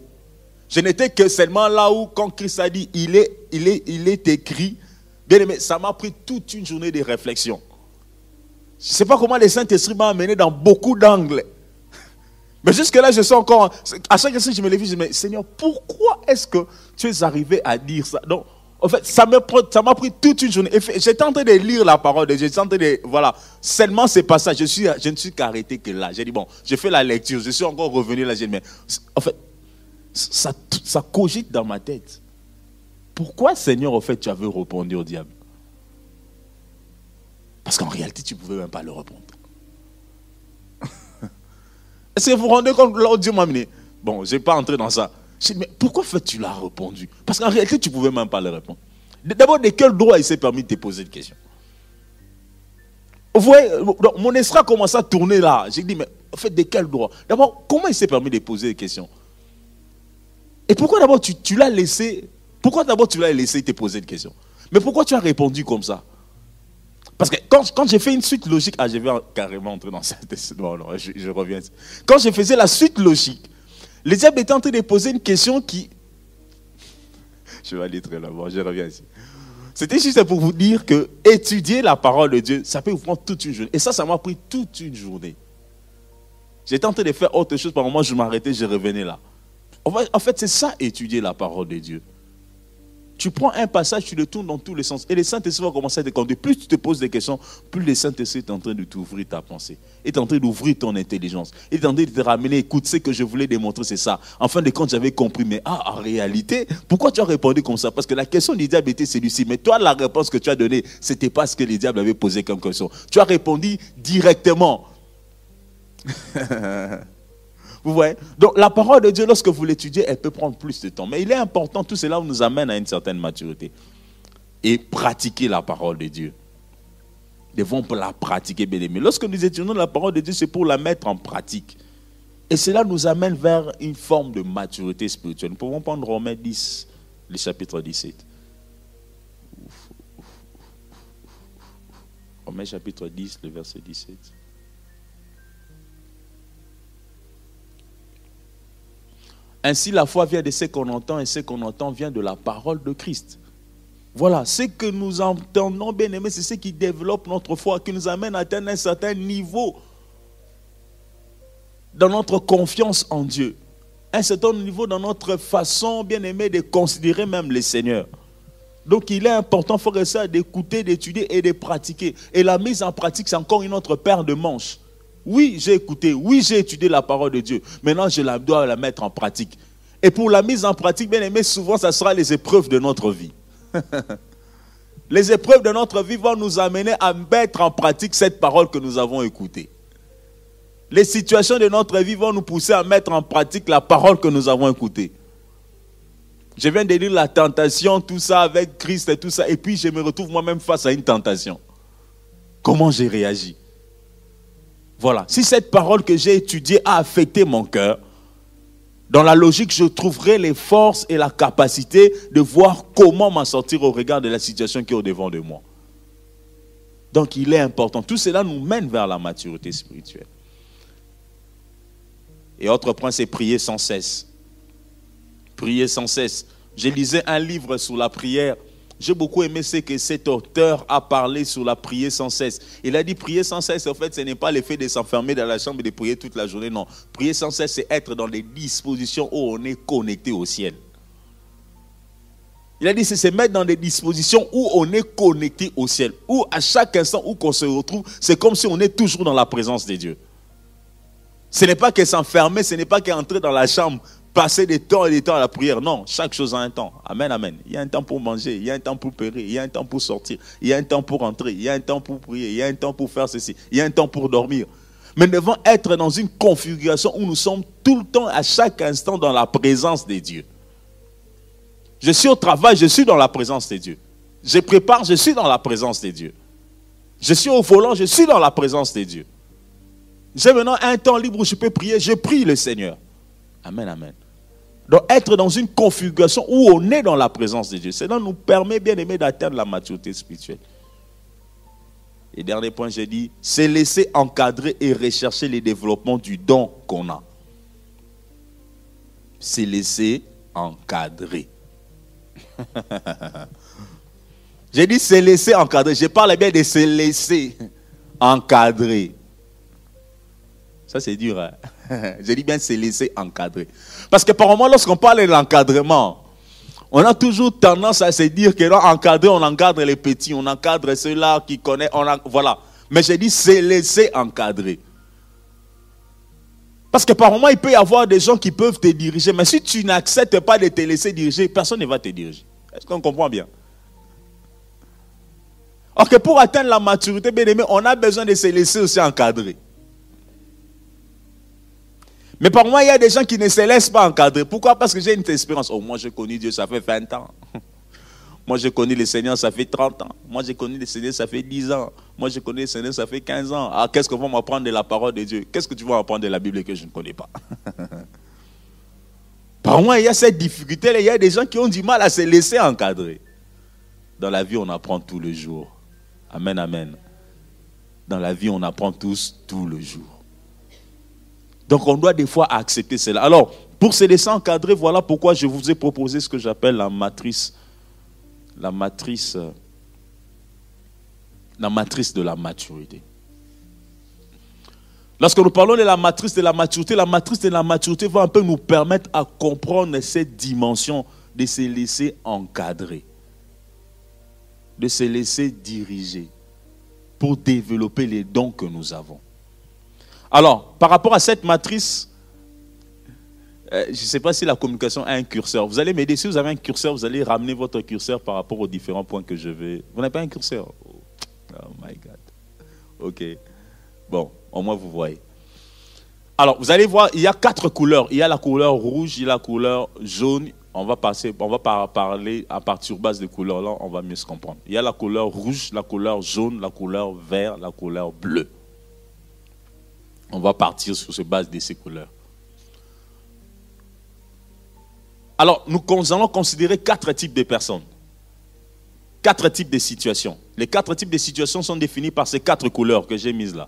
Je n'étais que seulement là où, quand Christ a dit, il est écrit, bien aimé, ça m'a pris toute une journée de réflexion. Je ne sais pas comment le Saint-Esprit m'a amené dans beaucoup d'angles. Mais jusque-là, je suis encore... À chaque fois que je me lève, je me dis, Seigneur, pourquoi est-ce que tu es arrivé à dire ça? Donc, en fait, ça m'a pris toute une journée. J'étais en train de lire la parole de Dieu. J'étais en train de... Voilà. Seulement ces passages, je ne suis qu'arrêté que là. J'ai dit, bon, j'ai fait la lecture. Je suis encore revenu là. J'ai dit, mais en fait, ça cogite dans ma tête. Pourquoi, Seigneur, en fait, tu avais répondu au diable? Parce qu'en réalité, tu ne pouvais même pas le répondre. Est-ce que vous vous rendez compte, là où Dieu m'a amené? Bon, je n'ai pas entré dans ça. Je dis, mais pourquoi tu l'as répondu? Parce qu'en réalité, tu ne pouvais même pas le répondre. D'abord, de quel droit il s'est permis de te poser une question? Vous voyez, donc, mon esprit a commencé à tourner là. J'ai dit, mais en fait, de quel droit? D'abord, comment il s'est permis de poser des questions? Et pourquoi d'abord tu l'as laissé? Pourquoi d'abord tu l'as laissé te poser une question? Mais pourquoi tu as répondu comme ça? Parce que quand j'ai fait une suite logique, je vais carrément entrer dans cette... Non, je reviens. Quand je faisais la suite logique, le diable était en train de poser une question qui... Je vais aller très loin, je reviens ici. C'était juste pour vous dire que étudier la parole de Dieu, ça peut vous prendre toute une journée. Et ça m'a pris toute une journée. J'étais en train de faire autre chose, par moment je m'arrêtais, je revenais là. En fait, c'est ça, étudier la parole de Dieu. Tu prends un passage, tu le tournes dans tous les sens. Et le Saint-Esprit va commencer à te conduire. Plus tu te poses des questions, plus le Saint-Esprit est en train de t'ouvrir ta pensée. Il est en train d'ouvrir ton intelligence. Il est en train de te ramener, écoute, ce que je voulais démontrer, c'est ça. En fin de compte, j'avais compris. Mais en réalité, pourquoi tu as répondu comme ça? Parce que la question du diable était celle-ci. Mais toi, la réponse que tu as donnée, ce n'était pas ce que le diable avait posé comme question. Tu as répondu directement. Vous voyez? Donc la parole de Dieu, lorsque vous l'étudiez, elle peut prendre plus de temps. Mais il est important, tout cela nous amène à une certaine maturité. Et pratiquer la parole de Dieu. Nous devons la pratiquer, bien aimé. Lorsque nous étudions la parole de Dieu, c'est pour la mettre en pratique. Et cela nous amène vers une forme de maturité spirituelle. Nous pouvons prendre Romains 10, le chapitre 17. Romains chapitre 10, le verset 17. Ainsi, la foi vient de ce qu'on entend, et ce qu'on entend vient de la parole de Christ. Voilà, ce que nous entendons, bien aimé, c'est ce qui développe notre foi, qui nous amène à atteindre un certain niveau dans notre confiance en Dieu. Un certain niveau dans notre façon, bien aimé, de considérer même le Seigneur. Donc, il est important, frère et sœur, d'écouter, d'étudier et de pratiquer. Et la mise en pratique, c'est encore une autre paire de manches. Oui, j'ai écouté, oui, j'ai étudié la parole de Dieu. Maintenant, je dois la mettre en pratique. Et pour la mise en pratique, bien aimé, souvent, ça sera les épreuves de notre vie. Les épreuves de notre vie vont nous amener à mettre en pratique cette parole que nous avons écoutée. Les situations de notre vie vont nous pousser à mettre en pratique la parole que nous avons écoutée. Je viens de lire la tentation, tout ça avec Christ et tout ça. Et puis, je me retrouve moi-même face à une tentation. Comment j'ai réagi? Voilà. Si cette parole que j'ai étudiée a affecté mon cœur, dans la logique, je trouverai les forces et la capacité de voir comment m'en sortir au regard de la situation qui est au-devant de moi. Donc, il est important. Tout cela nous mène vers la maturité spirituelle. Et autre point, c'est prier sans cesse. Prier sans cesse. Je lisais un livre sur la prière. J'ai beaucoup aimé ce que cet auteur a parlé sur la prière sans cesse. Il a dit prier sans cesse, en fait, ce n'est pas le fait de s'enfermer dans la chambre et de prier toute la journée. Non, prier sans cesse, c'est être dans des dispositions où on est connecté au ciel. Il a dit, c'est se mettre dans des dispositions où on est connecté au ciel. Où à chaque instant où on se retrouve, c'est comme si on est toujours dans la présence de Dieu. Ce n'est pas que s'enfermer, ce n'est pas qu'entrer dans la chambre, passer des temps et des temps à la prière. Non, chaque chose a un temps. Amen, amen. Il y a un temps pour manger, il y a un temps pour périr, il y a un temps pour sortir, il y a un temps pour entrer, il y a un temps pour prier, il y a un temps pour faire ceci, il y a un temps pour dormir. Mais nous devons être dans une configuration où nous sommes tout le temps, à chaque instant, dans la présence de Dieu. Je suis au travail, je suis dans la présence de Dieu. Je prépare, je suis dans la présence de Dieu. Je suis au volant, je suis dans la présence de Dieu. J'ai maintenant un temps libre où je peux prier, je prie le Seigneur. Amen, amen. Donc être dans une configuration où on est dans la présence de Dieu, cela nous permet bien aimé d'atteindre la maturité spirituelle. Et dernier point, j'ai dit, c'est laisser encadrer et rechercher les développements du don qu'on a. C'est laisser encadrer. J'ai dit c'est laisser encadrer. Je parle bien de se laisser encadrer. Ça c'est dur. Hein? J'ai dit bien se laisser encadrer. Parce que par moment, lorsqu'on parle de l'encadrement, on a toujours tendance à se dire que là, encadrer, on encadre les petits, on encadre ceux-là qui connaissent, voilà. Mais j'ai dit se laisser encadrer. Parce que par moment, il peut y avoir des gens qui peuvent te diriger. Mais si tu n'acceptes pas de te laisser diriger, personne ne va te diriger. Est-ce qu'on comprend bien? Or que pour atteindre la maturité, bien aimé, on a besoin de se laisser aussi encadrer. Mais par moment, il y a des gens qui ne se laissent pas encadrer. Pourquoi? Parce que j'ai une expérience. Oh, moi, j'ai connu Dieu, ça fait 20 ans. Moi, j'ai connu le Seigneur, ça fait 30 ans. Moi, j'ai connu le Seigneur, ça fait 10 ans. Moi, j'ai connu le Seigneur, ça fait 15 ans. Ah, qu'est-ce qu'on va m'apprendre de la parole de Dieu? Qu'est-ce que tu vas apprendre de la Bible que je ne connais pas? Par moi, il y a cette difficulté. Il y a des gens qui ont du mal à se laisser encadrer. Dans la vie, on apprend tous les jours. Amen, amen. Dans la vie, on apprend tous, tout le jour. Donc, on doit des fois accepter cela. Alors, pour se laisser encadrer, voilà pourquoi je vous ai proposé ce que j'appelle la matrice de la maturité. Lorsque nous parlons de la matrice de la maturité va un peu nous permettre à comprendre cette dimension de se laisser encadrer, de se laisser diriger pour développer les dons que nous avons. Alors, par rapport à cette matrice, je ne sais pas si la communication a un curseur. Vous allez m'aider. Si vous avez un curseur, vous allez ramener votre curseur par rapport aux différents points que je vais... Vous n'avez pas un curseur? Oh my God. Ok. Bon, au moins vous voyez. Alors, vous allez voir, il y a 4 couleurs. Il y a la couleur rouge, il y a la couleur jaune. On va parler à partir de base de couleurs là, on va mieux se comprendre. Il y a la couleur rouge, la couleur jaune, la couleur vert, la couleur bleue. On va partir sur cette base de ces couleurs. Alors, nous allons considérer 4 types de personnes. 4 types de situations. Les 4 types de situations sont définis par ces 4 couleurs que j'ai mises là.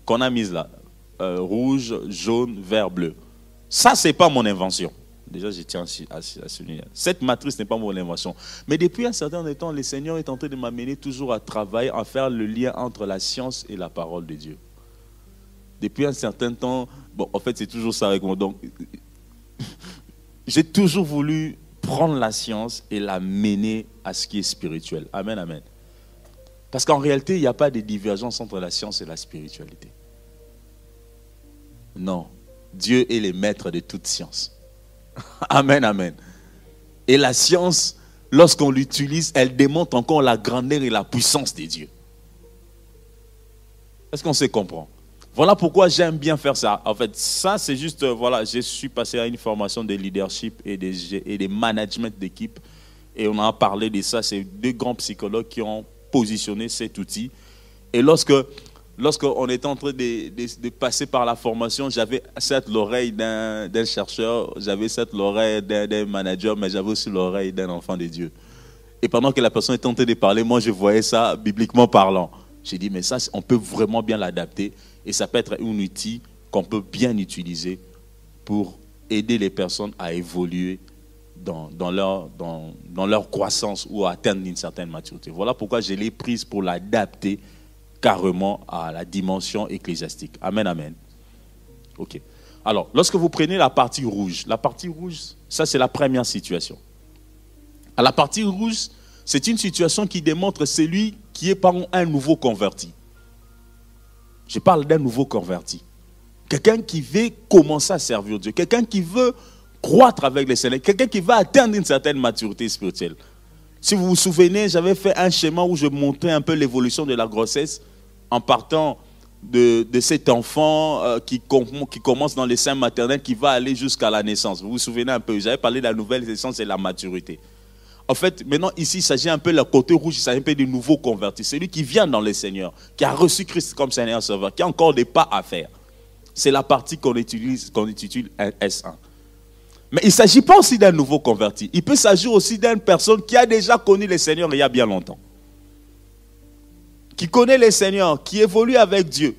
Qu'on a mises là. Rouge, jaune, vert, bleu. Ça, ce n'est pas mon invention. Déjà, je tiens à souligner. Cette matrice n'est pas mon invention. Mais depuis un certain temps, le Seigneur est en train de m'amener toujours à travailler, à faire le lien entre la science et la parole de Dieu. Depuis un certain temps, bon, en fait, c'est toujours ça avec moi. Donc, j'ai toujours voulu prendre la science et la mener à ce qui est spirituel. Amen, amen. Parce qu'en réalité, il n'y a pas de divergence entre la science et la spiritualité. Non. Dieu est le maître de toute science. Amen, amen. Et la science, lorsqu'on l'utilise, elle démontre encore la grandeur et la puissance de Dieu. Est-ce qu'on se comprend? Voilà pourquoi j'aime bien faire ça. En fait, ça c'est juste, voilà, je suis passé à une formation de leadership et de management d'équipe. Et on a parlé de ça. C'est 2 grands psychologues qui ont positionné cet outil. Et lorsque Lorsqu'on était en train de passer par la formation, j'avais certes l'oreille d'un chercheur, j'avais certes l'oreille d'un manager, mais j'avais aussi l'oreille d'un enfant de Dieu. Et pendant que la personne était en train de parler, moi je voyais ça bibliquement parlant. J'ai dit, mais ça, on peut vraiment bien l'adapter et ça peut être un outil qu'on peut bien utiliser pour aider les personnes à évoluer dans leur croissance ou à atteindre une certaine maturité. Voilà pourquoi je l'ai prise pour l'adapter carrément à la dimension ecclésiastique. Amen, amen. Ok. Alors, lorsque vous prenez la partie rouge, ça c'est la première situation. À la partie rouge, c'est une situation qui démontre celui qui est par un nouveau converti. Je parle d'un nouveau converti. Quelqu'un qui veut commencer à servir Dieu. Quelqu'un qui veut croître avec les Seigneurs. Quelqu'un qui va atteindre une certaine maturité spirituelle. Si vous vous souvenez, j'avais fait un schéma où je montrais un peu l'évolution de la grossesse en partant de cet enfant qui commence dans les seins maternels, qui va aller jusqu'à la naissance. Vous vous souvenez un peu, j'avais parlé de la nouvelle naissance et la maturité. En fait, maintenant, ici, il s'agit un peu de la côté rouge, il s'agit un peu du nouveau converti. Celui qui vient dans le Seigneur, qui a reçu Christ comme Seigneur Sauveur, qui a encore des pas à faire. C'est la partie qu'on utilise S1. Mais il ne s'agit pas aussi d'un nouveau converti. Il peut s'agir aussi d'une personne qui a déjà connu le Seigneur il y a bien longtemps. Qui connaît le Seigneur, qui évolue avec Dieu.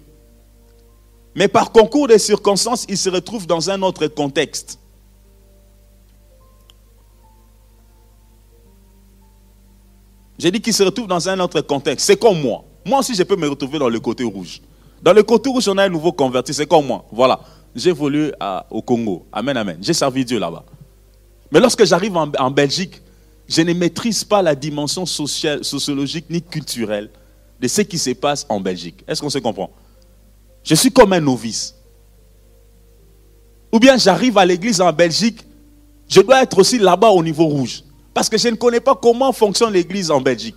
Mais par concours de circonstances, il se retrouve dans un autre contexte. J'ai dit qu'il se retrouve dans un autre contexte. C'est comme moi. Moi aussi, je peux me retrouver dans le côté rouge. Dans le côté rouge, on a un nouveau converti. C'est comme moi. Voilà. J'ai évolué au Congo. Amen, amen. J'ai servi Dieu là-bas. Mais lorsque j'arrive en Belgique, je ne maîtrise pas la dimension sociologique ni culturelle de ce qui se passe en Belgique. Est-ce qu'on se comprend? Je suis comme un novice. Ou bien j'arrive à l'église en Belgique, je dois être aussi là-bas au niveau rouge. Parce que je ne connais pas comment fonctionne l'église en Belgique.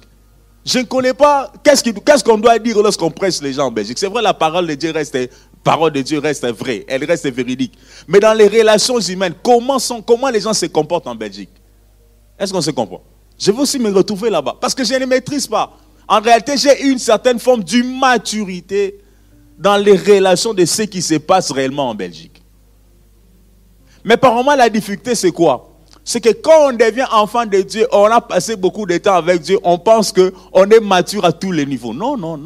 Je ne connais pas qu'est-ce qu'on doit dire lorsqu'on presse les gens en Belgique. C'est vrai, la parole de Dieu reste vraie, elle reste véridique. Mais dans les relations humaines, comment les gens se comportent en Belgique? Est-ce qu'on se comprend? Je veux aussi me retrouver là-bas. Parce que je ne maîtrise pas. En réalité, j'ai une certaine forme d'immaturité dans les relations de ce qui se passe réellement en Belgique. Mais par moment, la difficulté, c'est quoi? C'est que quand on devient enfant de Dieu, on a passé beaucoup de temps avec Dieu, on pense qu'on est mature à tous les niveaux. Non.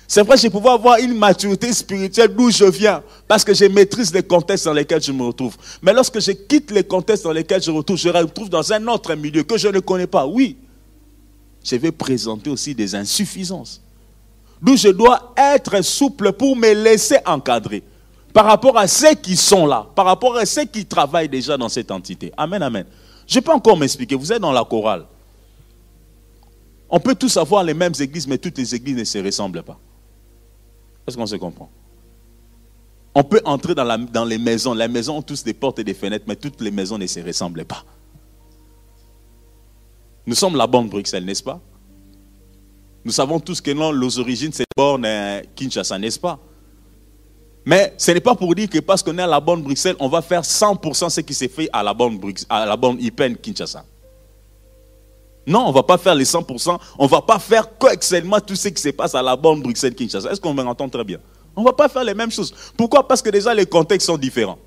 C'est vrai, je peux avoir une maturité spirituelle d'où je viens, parce que je maîtrise les contextes dans lesquels je me retrouve. Mais lorsque je quitte les contextes dans lesquels je me retrouve dans un autre milieu que je ne connais pas, oui, je vais présenter aussi des insuffisances. D'où je dois être souple pour me laisser encadrer. Par rapport à ceux qui sont là, par rapport à ceux qui travaillent déjà dans cette entité. Amen, amen. Je peux encore m'expliquer. Vous êtes dans la chorale. On peut tous avoir les mêmes églises, mais toutes les églises ne se ressemblent pas. Est-ce qu'on se comprend? On peut entrer dans les maisons. Les maisons ont tous des portes et des fenêtres, mais toutes les maisons ne se ressemblent pas. Nous sommes la borne Bruxelles, n'est-ce pas? Nous savons tous que non, les origines, c'est la borne Kinshasa, n'est-ce pas? Mais ce n'est pas pour dire que parce qu'on est à la borne Bruxelles, on va faire 100% ce qui s'est fait à la borne IPN Kinshasa. Non, on ne va pas faire les 100%. On ne va pas faire excellent tout ce qui se passe à la borne Bruxelles Kinshasa. Est-ce qu'on m'entend très bien? On ne va pas faire les mêmes choses. Pourquoi? Parce que déjà les contextes sont différents.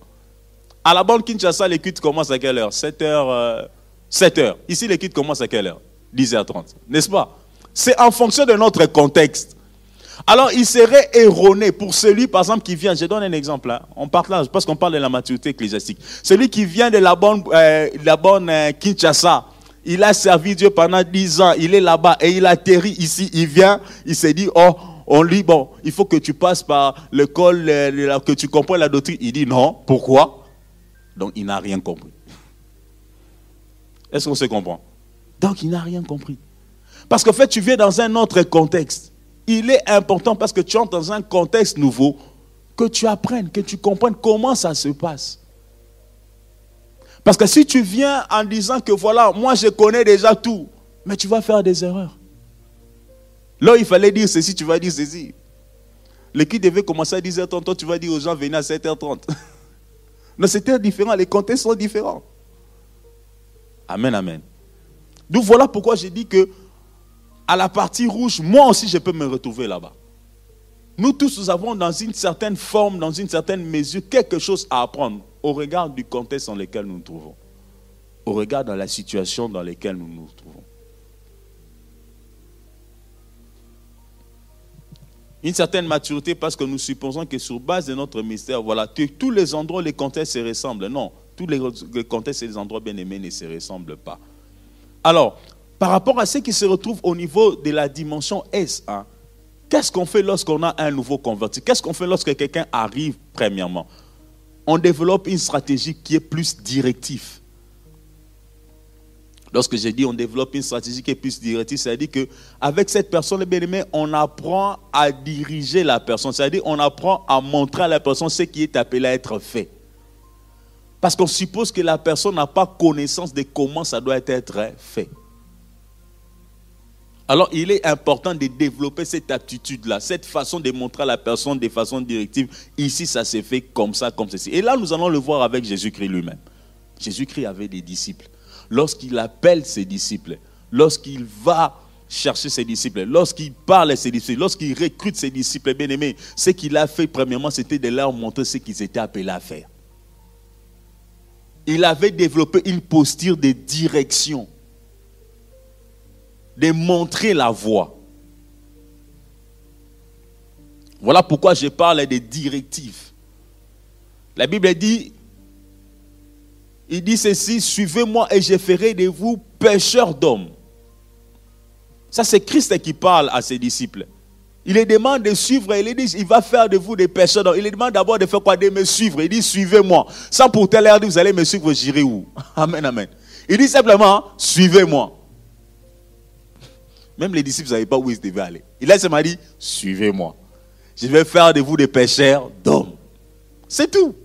À la borne Kinshasa, les cultes commencent à quelle heure? 7h. 7h. Ici, les cultes commencent à quelle heure? 10h30. N'est-ce pas? C'est en fonction de notre contexte. Alors, il serait erroné pour celui, par exemple, qui vient, je donne un exemple, hein, on partage, parce qu'on parle de la maturité ecclésiastique. Celui qui vient de la borne Kinshasa, il a servi Dieu pendant 10 ans, il est là-bas et il atterrit ici, il vient, il s'est dit, oh, on lui, bon, il faut que tu passes par l'école, que tu comprennes la doctrine. Il dit non, pourquoi? Donc, il n'a rien compris. Est-ce qu'on se comprend? Donc, il n'a rien compris. Parce qu'en fait, tu viens dans un autre contexte. Il est important parce que tu entres dans un contexte nouveau, que tu apprennes, que tu comprennes comment ça se passe. Parce que si tu viens en disant que voilà, moi je connais déjà tout, mais tu vas faire des erreurs. Là, il fallait dire ceci, tu vas dire ceci. Le qui devait commencer à 10h30, toi tu vas dire aux gens venez à 7h30. Non, c'était différent, les contextes sont différents. Amen, amen. Donc voilà pourquoi j'ai dit que à la partie rouge, moi aussi je peux me retrouver là-bas. Nous tous, nous avons dans une certaine forme, dans une certaine mesure, quelque chose à apprendre au regard du contexte dans lequel nous nous trouvons, au regard de la situation dans laquelle nous nous trouvons. Une certaine maturité parce que nous supposons que sur base de notre mystère, voilà, tous les endroits, les contextes se ressemblent. Non, tous les contextes et les endroits bien aimés ne se ressemblent pas. Alors, par rapport à ce qui se retrouve au niveau de la dimension S, hein, qu'est-ce qu'on fait lorsqu'on a un nouveau converti? Qu'est-ce qu'on fait lorsque quelqu'un arrive premièrement? On développe une stratégie qui est plus directive. Lorsque j'ai dit on développe une stratégie qui est plus directive, c'est-à-dire qu'avec cette personne, bien aimé, on apprend à diriger la personne. C'est-à-dire on apprend à montrer à la personne ce qui est appelé à être fait. Parce qu'on suppose que la personne n'a pas connaissance de comment ça doit être fait. Alors il est important de développer cette aptitude-là, cette façon de montrer à la personne de façon directive. Ici, ça s'est fait comme ça, comme ceci. Et là, nous allons le voir avec Jésus-Christ lui-même. Jésus-Christ avait des disciples. Lorsqu'il appelle ses disciples, lorsqu'il va chercher ses disciples, lorsqu'il parle à ses disciples, lorsqu'il recrute ses disciples bien-aimés, ce qu'il a fait premièrement, c'était de leur montrer ce qu'ils étaient appelés à faire. Il avait développé une posture de direction, de montrer la voie. Voilà pourquoi je parle des directives. La Bible dit, il dit ceci, suivez-moi et je ferai de vous pêcheurs d'hommes. Ça c'est Christ qui parle à ses disciples. Il les demande de suivre, il dit, il va faire de vous des pêcheurs d'hommes. Il les demande d'abord de faire quoi? De me suivre. Il dit, suivez-moi. Sans pourtant leur dire, vous allez me suivre, j'irai où? Amen, amen. Il dit simplement, suivez-moi. Même les disciples ne savaient pas où ils devaient aller. Il a seulement dit, suivez-moi. Je vais faire de vous des pêcheurs d'hommes. C'est tout.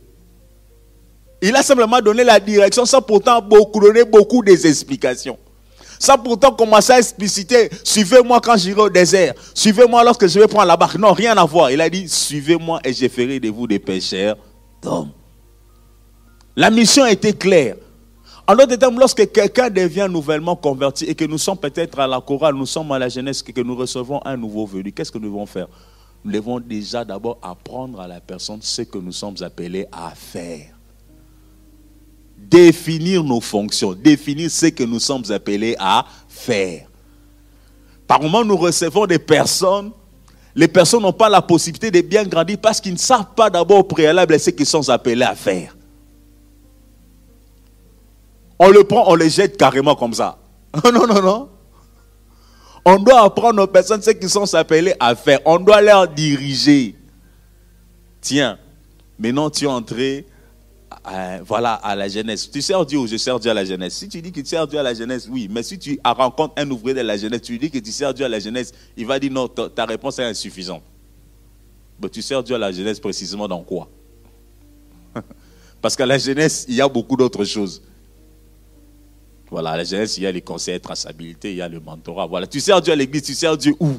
Il a simplement donné la direction sans pourtant donner beaucoup d'explications. Sans pourtant commencer à expliciter, suivez-moi quand j'irai au désert. Suivez-moi lorsque je vais prendre la barque. Non, rien à voir. Il a dit, suivez-moi et je ferai de vous des pêcheurs d'hommes. La mission était claire. En d'autres termes, lorsque quelqu'un devient nouvellement converti et que nous sommes peut-être à la chorale, nous sommes à la jeunesse, que nous recevons un nouveau venu, qu'est-ce que nous devons faire? Nous devons déjà d'abord apprendre à la personne ce que nous sommes appelés à faire. Définir nos fonctions, définir ce que nous sommes appelés à faire. Par moment, nous recevons des personnes, les personnes n'ont pas la possibilité de bien grandir parce qu'ils ne savent pas d'abord au préalable ce qu'ils sont appelés à faire. On le prend, on les jette carrément comme ça. Non, non, non. On doit apprendre aux personnes ce qu'ils sont appelés à faire. On doit leur diriger. Tiens, maintenant tu es entré voilà, à la jeunesse. Tu sers Dieu ou je sers Dieu à la jeunesse? Si tu dis que tu sers Dieu à la jeunesse, oui. Mais si tu rencontres un ouvrier de la jeunesse, tu lui dis que tu sers Dieu à la jeunesse, il va dire non, ta réponse est insuffisante. Mais tu sers Dieu à la jeunesse précisément dans quoi? Parce qu'à la jeunesse, il y a beaucoup d'autres choses. Voilà, à la jeunesse, il y a les conseils de traçabilité, il y a le mentorat. Voilà, tu sers Dieu à l'église, tu sers Dieu où?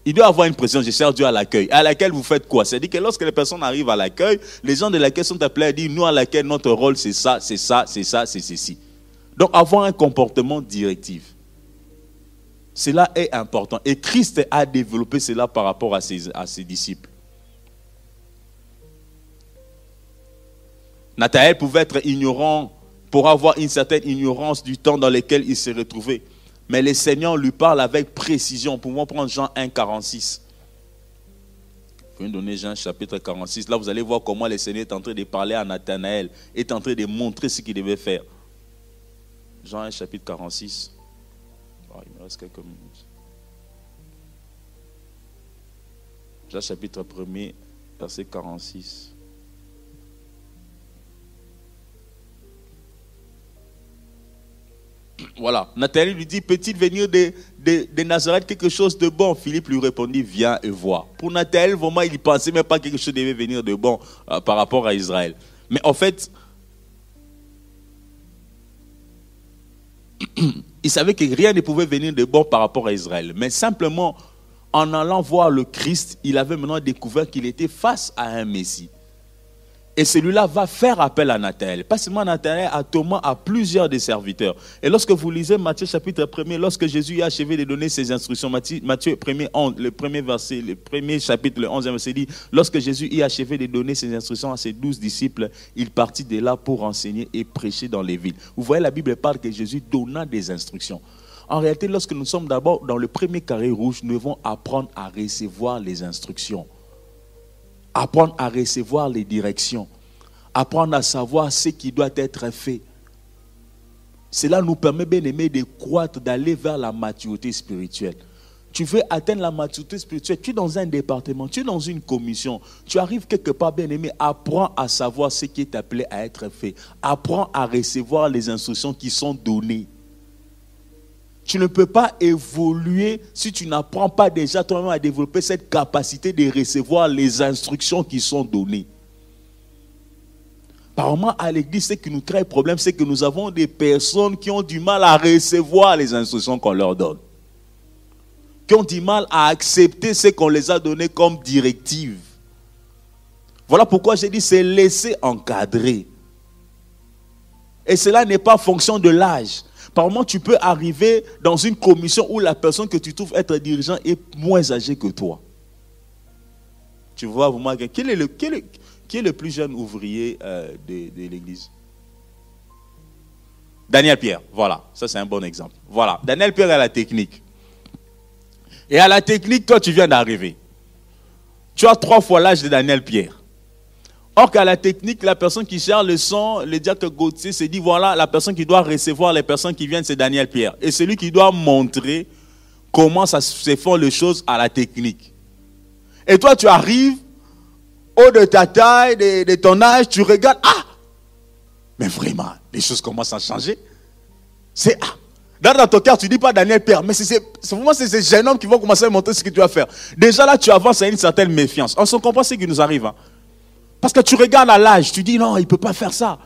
Il doit avoir une pression, je sers Dieu à l'accueil. À l'accueil, vous faites quoi? C'est-à-dire que lorsque les personnes arrivent à l'accueil, les gens de l'accueil sont appelés à dire, nous à l'accueil, notre rôle c'est ça, c'est ça, c'est ça, c'est ceci. Donc avoir un comportement directif. Cela est important. Et Christ a développé cela par rapport à ses disciples. Nathanaël pouvait être ignorant pour avoir une certaine ignorance du temps dans lequel il s'est retrouvé. Mais le Seigneur lui parle avec précision. Pouvons prendre Jean 1, 46. Je vais donner Jean chapitre 46. Là, vous allez voir comment le Seigneur est en train de parler à Nathanaël, est en train de montrer ce qu'il devait faire. Jean 1, chapitre 46. Oh, il me reste quelques minutes. Jean chapitre 1er, verset 46. Voilà, Nathanaël lui dit, peut-il venir de Nazareth quelque chose de bon? Philippe lui répondit, viens et vois. Pour Nathanaël, vraiment, il ne pensait même pas que quelque chose devait venir de bon par rapport à Israël. Mais en fait, il savait que rien ne pouvait venir de bon par rapport à Israël. Mais simplement, en allant voir le Christ, il avait maintenant découvert qu'il était face à un Messie. Et celui-là va faire appel à Nathanaël. Pas seulement Nathanaël, à Thomas, à plusieurs des serviteurs. Et lorsque vous lisez Matthieu chapitre 1er, lorsque Jésus a achevé de donner ses instructions, Matthieu 1er, le premier verset, le premier chapitre, le 11e verset dit, lorsque Jésus a achevé de donner ses instructions à ses 12 disciples, il partit de là pour enseigner et prêcher dans les villes. Vous voyez, la Bible parle que Jésus donna des instructions. En réalité, lorsque nous sommes d'abord dans le premier carré rouge, nous devons apprendre à recevoir les instructions. Apprendre à recevoir les directions. Apprendre à savoir ce qui doit être fait. Cela nous permet, bien aimé, de croître, d'aller vers la maturité spirituelle. Tu veux atteindre la maturité spirituelle, tu es dans un département, tu es dans une commission, tu arrives quelque part, bien aimé, apprends à savoir ce qui est appelé à être fait. Apprends à recevoir les instructions qui sont données. Tu ne peux pas évoluer si tu n'apprends pas déjà toi-même à développer cette capacité de recevoir les instructions qui sont données. Par moment, à l'église, ce qui nous crée problème, c'est que nous avons des personnes qui ont du mal à recevoir les instructions qu'on leur donne. Qui ont du mal à accepter ce qu'on les a donné comme directive. Voilà pourquoi j'ai dit, c'est laisser encadrer. Et cela n'est pas fonction de l'âge. Par moment, tu peux arriver dans une commission où la personne que tu trouves être dirigeant est moins âgée que toi. Tu vois, vous marquez, qui est le plus jeune ouvrier de l'église? Daniel Pierre, voilà, ça c'est un bon exemple. Voilà, Daniel Pierre est à la technique. Et à la technique, toi tu viens d'arriver. Tu as 3 fois l'âge de Daniel Pierre. Or qu'à la technique, la personne qui gère le son, le diacre Gauthier s'est dit, voilà, la personne qui doit recevoir les personnes qui viennent, c'est Daniel Pierre. Et celui qui doit montrer comment ça se font les choses à la technique. Et toi, tu arrives, haut de ta taille, de ton âge, tu regardes, ah! Mais vraiment, les choses commencent à changer. C'est ah! Dans ton cœur, tu ne dis pas Daniel Pierre, mais c'est vraiment ces jeunes hommes qui vont commencer à montrer ce que tu vas faire. Déjà là, tu avances à une certaine méfiance. On se comprend ce qui nous arrive. Hein? Parce que tu regardes à l'âge, tu dis non, il ne peut pas faire ça.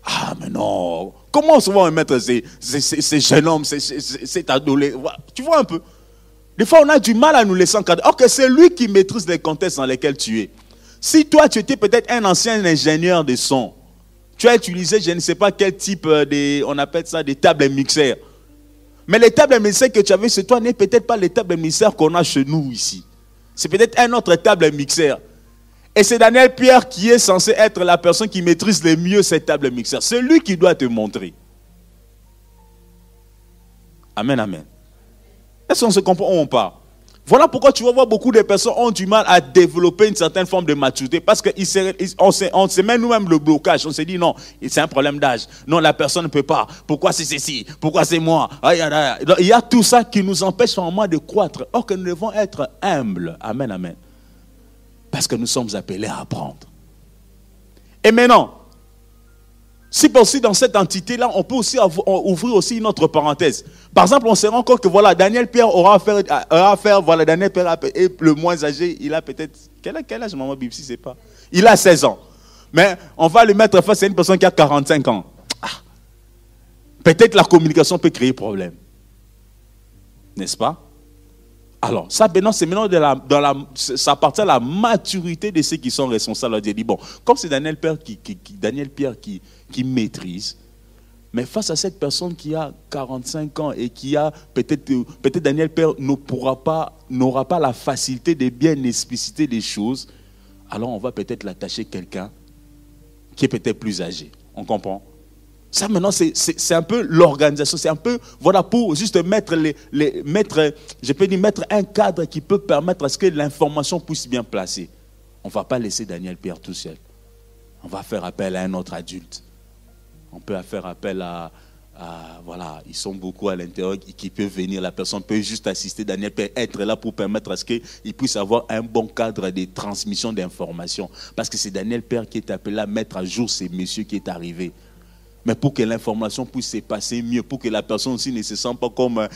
Ah, mais non. Comment souvent mettre ces jeunes hommes, cet adolescent? Tu vois un peu. Des fois, on a du mal à nous laisser encadrer. Or que c'est lui qui maîtrise les contextes dans lesquels tu es. Si toi, tu étais peut-être un ancien ingénieur de son, tu as utilisé, je ne sais pas quel type on appelle ça des tables mixeurs. Mais les tables mixeurs que tu avais chez toi n'est peut-être pas les tables mixeurs qu'on a chez nous ici. C'est peut-être un autre table mixeur. Et c'est Daniel Pierre qui est censé être la personne qui maîtrise le mieux cette table mixeur. C'est lui qui doit te montrer. Amen, amen. Est-ce qu'on se comprend où on part? Voilà pourquoi tu vas voir beaucoup de personnes ont du mal à développer une certaine forme de maturité. Parce qu'on se met nous-mêmes le blocage. On se dit non, c'est un problème d'âge. Non, la personne ne peut pas. Pourquoi c'est ceci? Pourquoi c'est moi? Il y a tout ça qui nous empêche vraiment de croître. Or que nous devons être humbles. Amen, amen. Parce que nous sommes appelés à apprendre. Et maintenant, si possible dans cette entité-là, on peut aussi ouvrir aussi une autre parenthèse. Par exemple, on se rend compte que voilà, Daniel Pierre aura affaire, voilà, Daniel Pierre est le moins âgé, il a peut-être, quel âge maman Bibsi, c'est pas. Il a 16 ans. Mais on va le mettre face à une personne qui a 45 ans. Ah. Peut-être la communication peut créer problème. N'est-ce pas? Alors, ça maintenant, c'est maintenant ça appartient à la maturité de ceux qui sont responsables. Dieu dit, bon, comme c'est Daniel Pierre qui maîtrise, mais face à cette personne qui a 45 ans et qui a peut-être Daniel Pierre n'aura pas la facilité de bien expliciter les choses, alors on va peut-être l'attacher quelqu'un qui est peut-être plus âgé. On comprend? Ça maintenant, c'est un peu l'organisation, c'est un peu, voilà, pour juste mettre mettre un cadre qui peut permettre à ce que l'information puisse bien placer. On ne va pas laisser Daniel Pierre tout seul. On va faire appel à un autre adulte. On peut faire appel voilà, ils sont beaucoup à l'intérieur qui peuvent venir, la personne peut juste assister, Daniel Pierre, être là pour permettre à ce qu'il puisse avoir un bon cadre de transmission d'informations. Parce que c'est Daniel Pierre qui est appelé à mettre à jour ces messieurs qui est arrivé. Mais pour que l'information puisse se passer mieux, pour que la personne aussi ne se sente pas comme,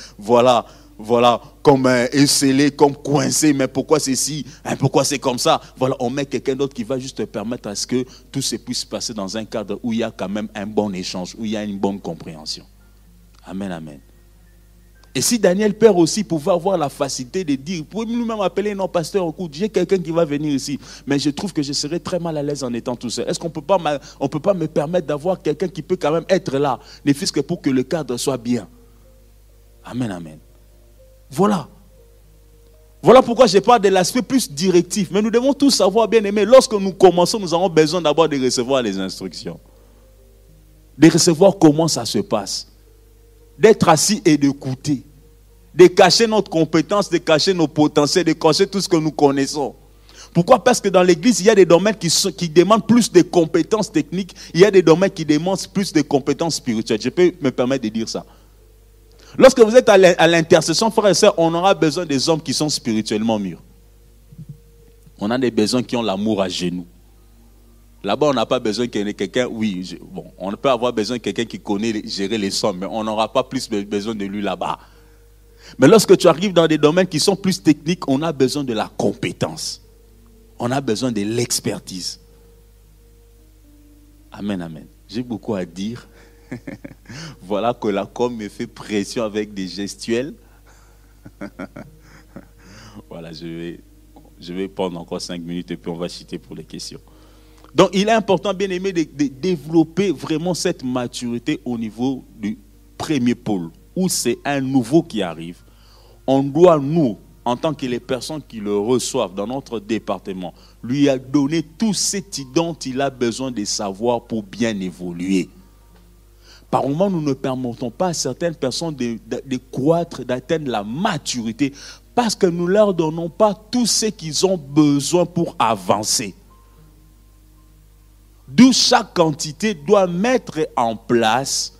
comme esselée, comme coincée, mais pourquoi c'est ci, pourquoi c'est comme ça. Voilà, on met quelqu'un d'autre qui va juste permettre à ce que tout se puisse passer dans un cadre où il y a quand même un bon échange, où il y a une bonne compréhension. Amen, amen. Et si Daniel Père aussi pouvait avoir la facilité de dire, vous pouvez nous-même appeler, non pasteur, écoute, j'ai quelqu'un qui va venir ici, mais je trouve que je serais très mal à l'aise en étant tout seul. Est-ce qu'on peut pas me permettre d'avoir quelqu'un qui peut quand même être là, ne fût-ce que pour que le cadre soit bien? Amen, amen. Voilà. Voilà pourquoi je parle de l'aspect plus directif. Mais nous devons tous savoir, bien aimé, lorsque nous commençons, nous avons besoin d'abord de recevoir les instructions. De recevoir comment ça se passe. D'être assis et d'écouter. De cacher notre compétence, de cacher nos potentiels, de cacher tout ce que nous connaissons. Pourquoi? Parce que dans l'église, il y a des domaines qui demandent plus de compétences techniques. Il y a des domaines qui demandent plus de compétences spirituelles. Je peux me permettre de dire ça. Lorsque vous êtes à l'intercession, frères et sœurs, on aura besoin des hommes qui sont spirituellement mûrs. On a des besoins qui ont l'amour à genoux. Là-bas, on n'a pas besoin qu'il y ait quelqu'un, on peut avoir besoin de quelqu'un qui connaît gérer les sommes, mais on n'aura pas plus besoin de lui là-bas. Mais lorsque tu arrives dans des domaines qui sont plus techniques, on a besoin de la compétence. On a besoin de l'expertise. Amen, amen. J'ai beaucoup à dire. Voilà que la com me fait pression avec des gestuels. Voilà, je vais prendre encore 5 minutes et puis on va citer pour les questions. Donc, il est important, bien aimé, de développer vraiment cette maturité au niveau du premier pôle, où c'est un nouveau qui arrive. On doit, nous, en tant que les personnes qui le reçoivent dans notre département, lui donner tout ce dont il a besoin de savoir pour bien évoluer. Par moment, nous ne permettons pas à certaines personnes de croître, d'atteindre la maturité, parce que nous ne leur donnons pas tout ce qu'ils ont besoin pour avancer. D'où chaque entité doit mettre en place,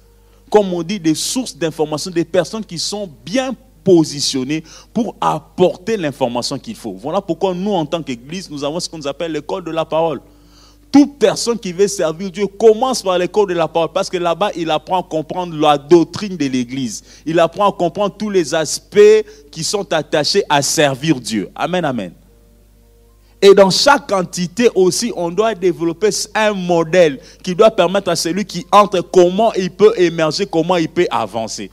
comme on dit, des sources d'information, des personnes qui sont bien positionnées pour apporter l'information qu'il faut. Voilà pourquoi nous, en tant qu'Église, nous avons ce qu'on appelle l'école de la parole. Toute personne qui veut servir Dieu commence par l'école de la parole, parce que là-bas, il apprend à comprendre la doctrine de l'Église. Il apprend à comprendre tous les aspects qui sont attachés à servir Dieu. Amen, amen. Et dans chaque entité aussi, on doit développer un modèle qui doit permettre à celui qui entre comment il peut émerger, comment il peut avancer.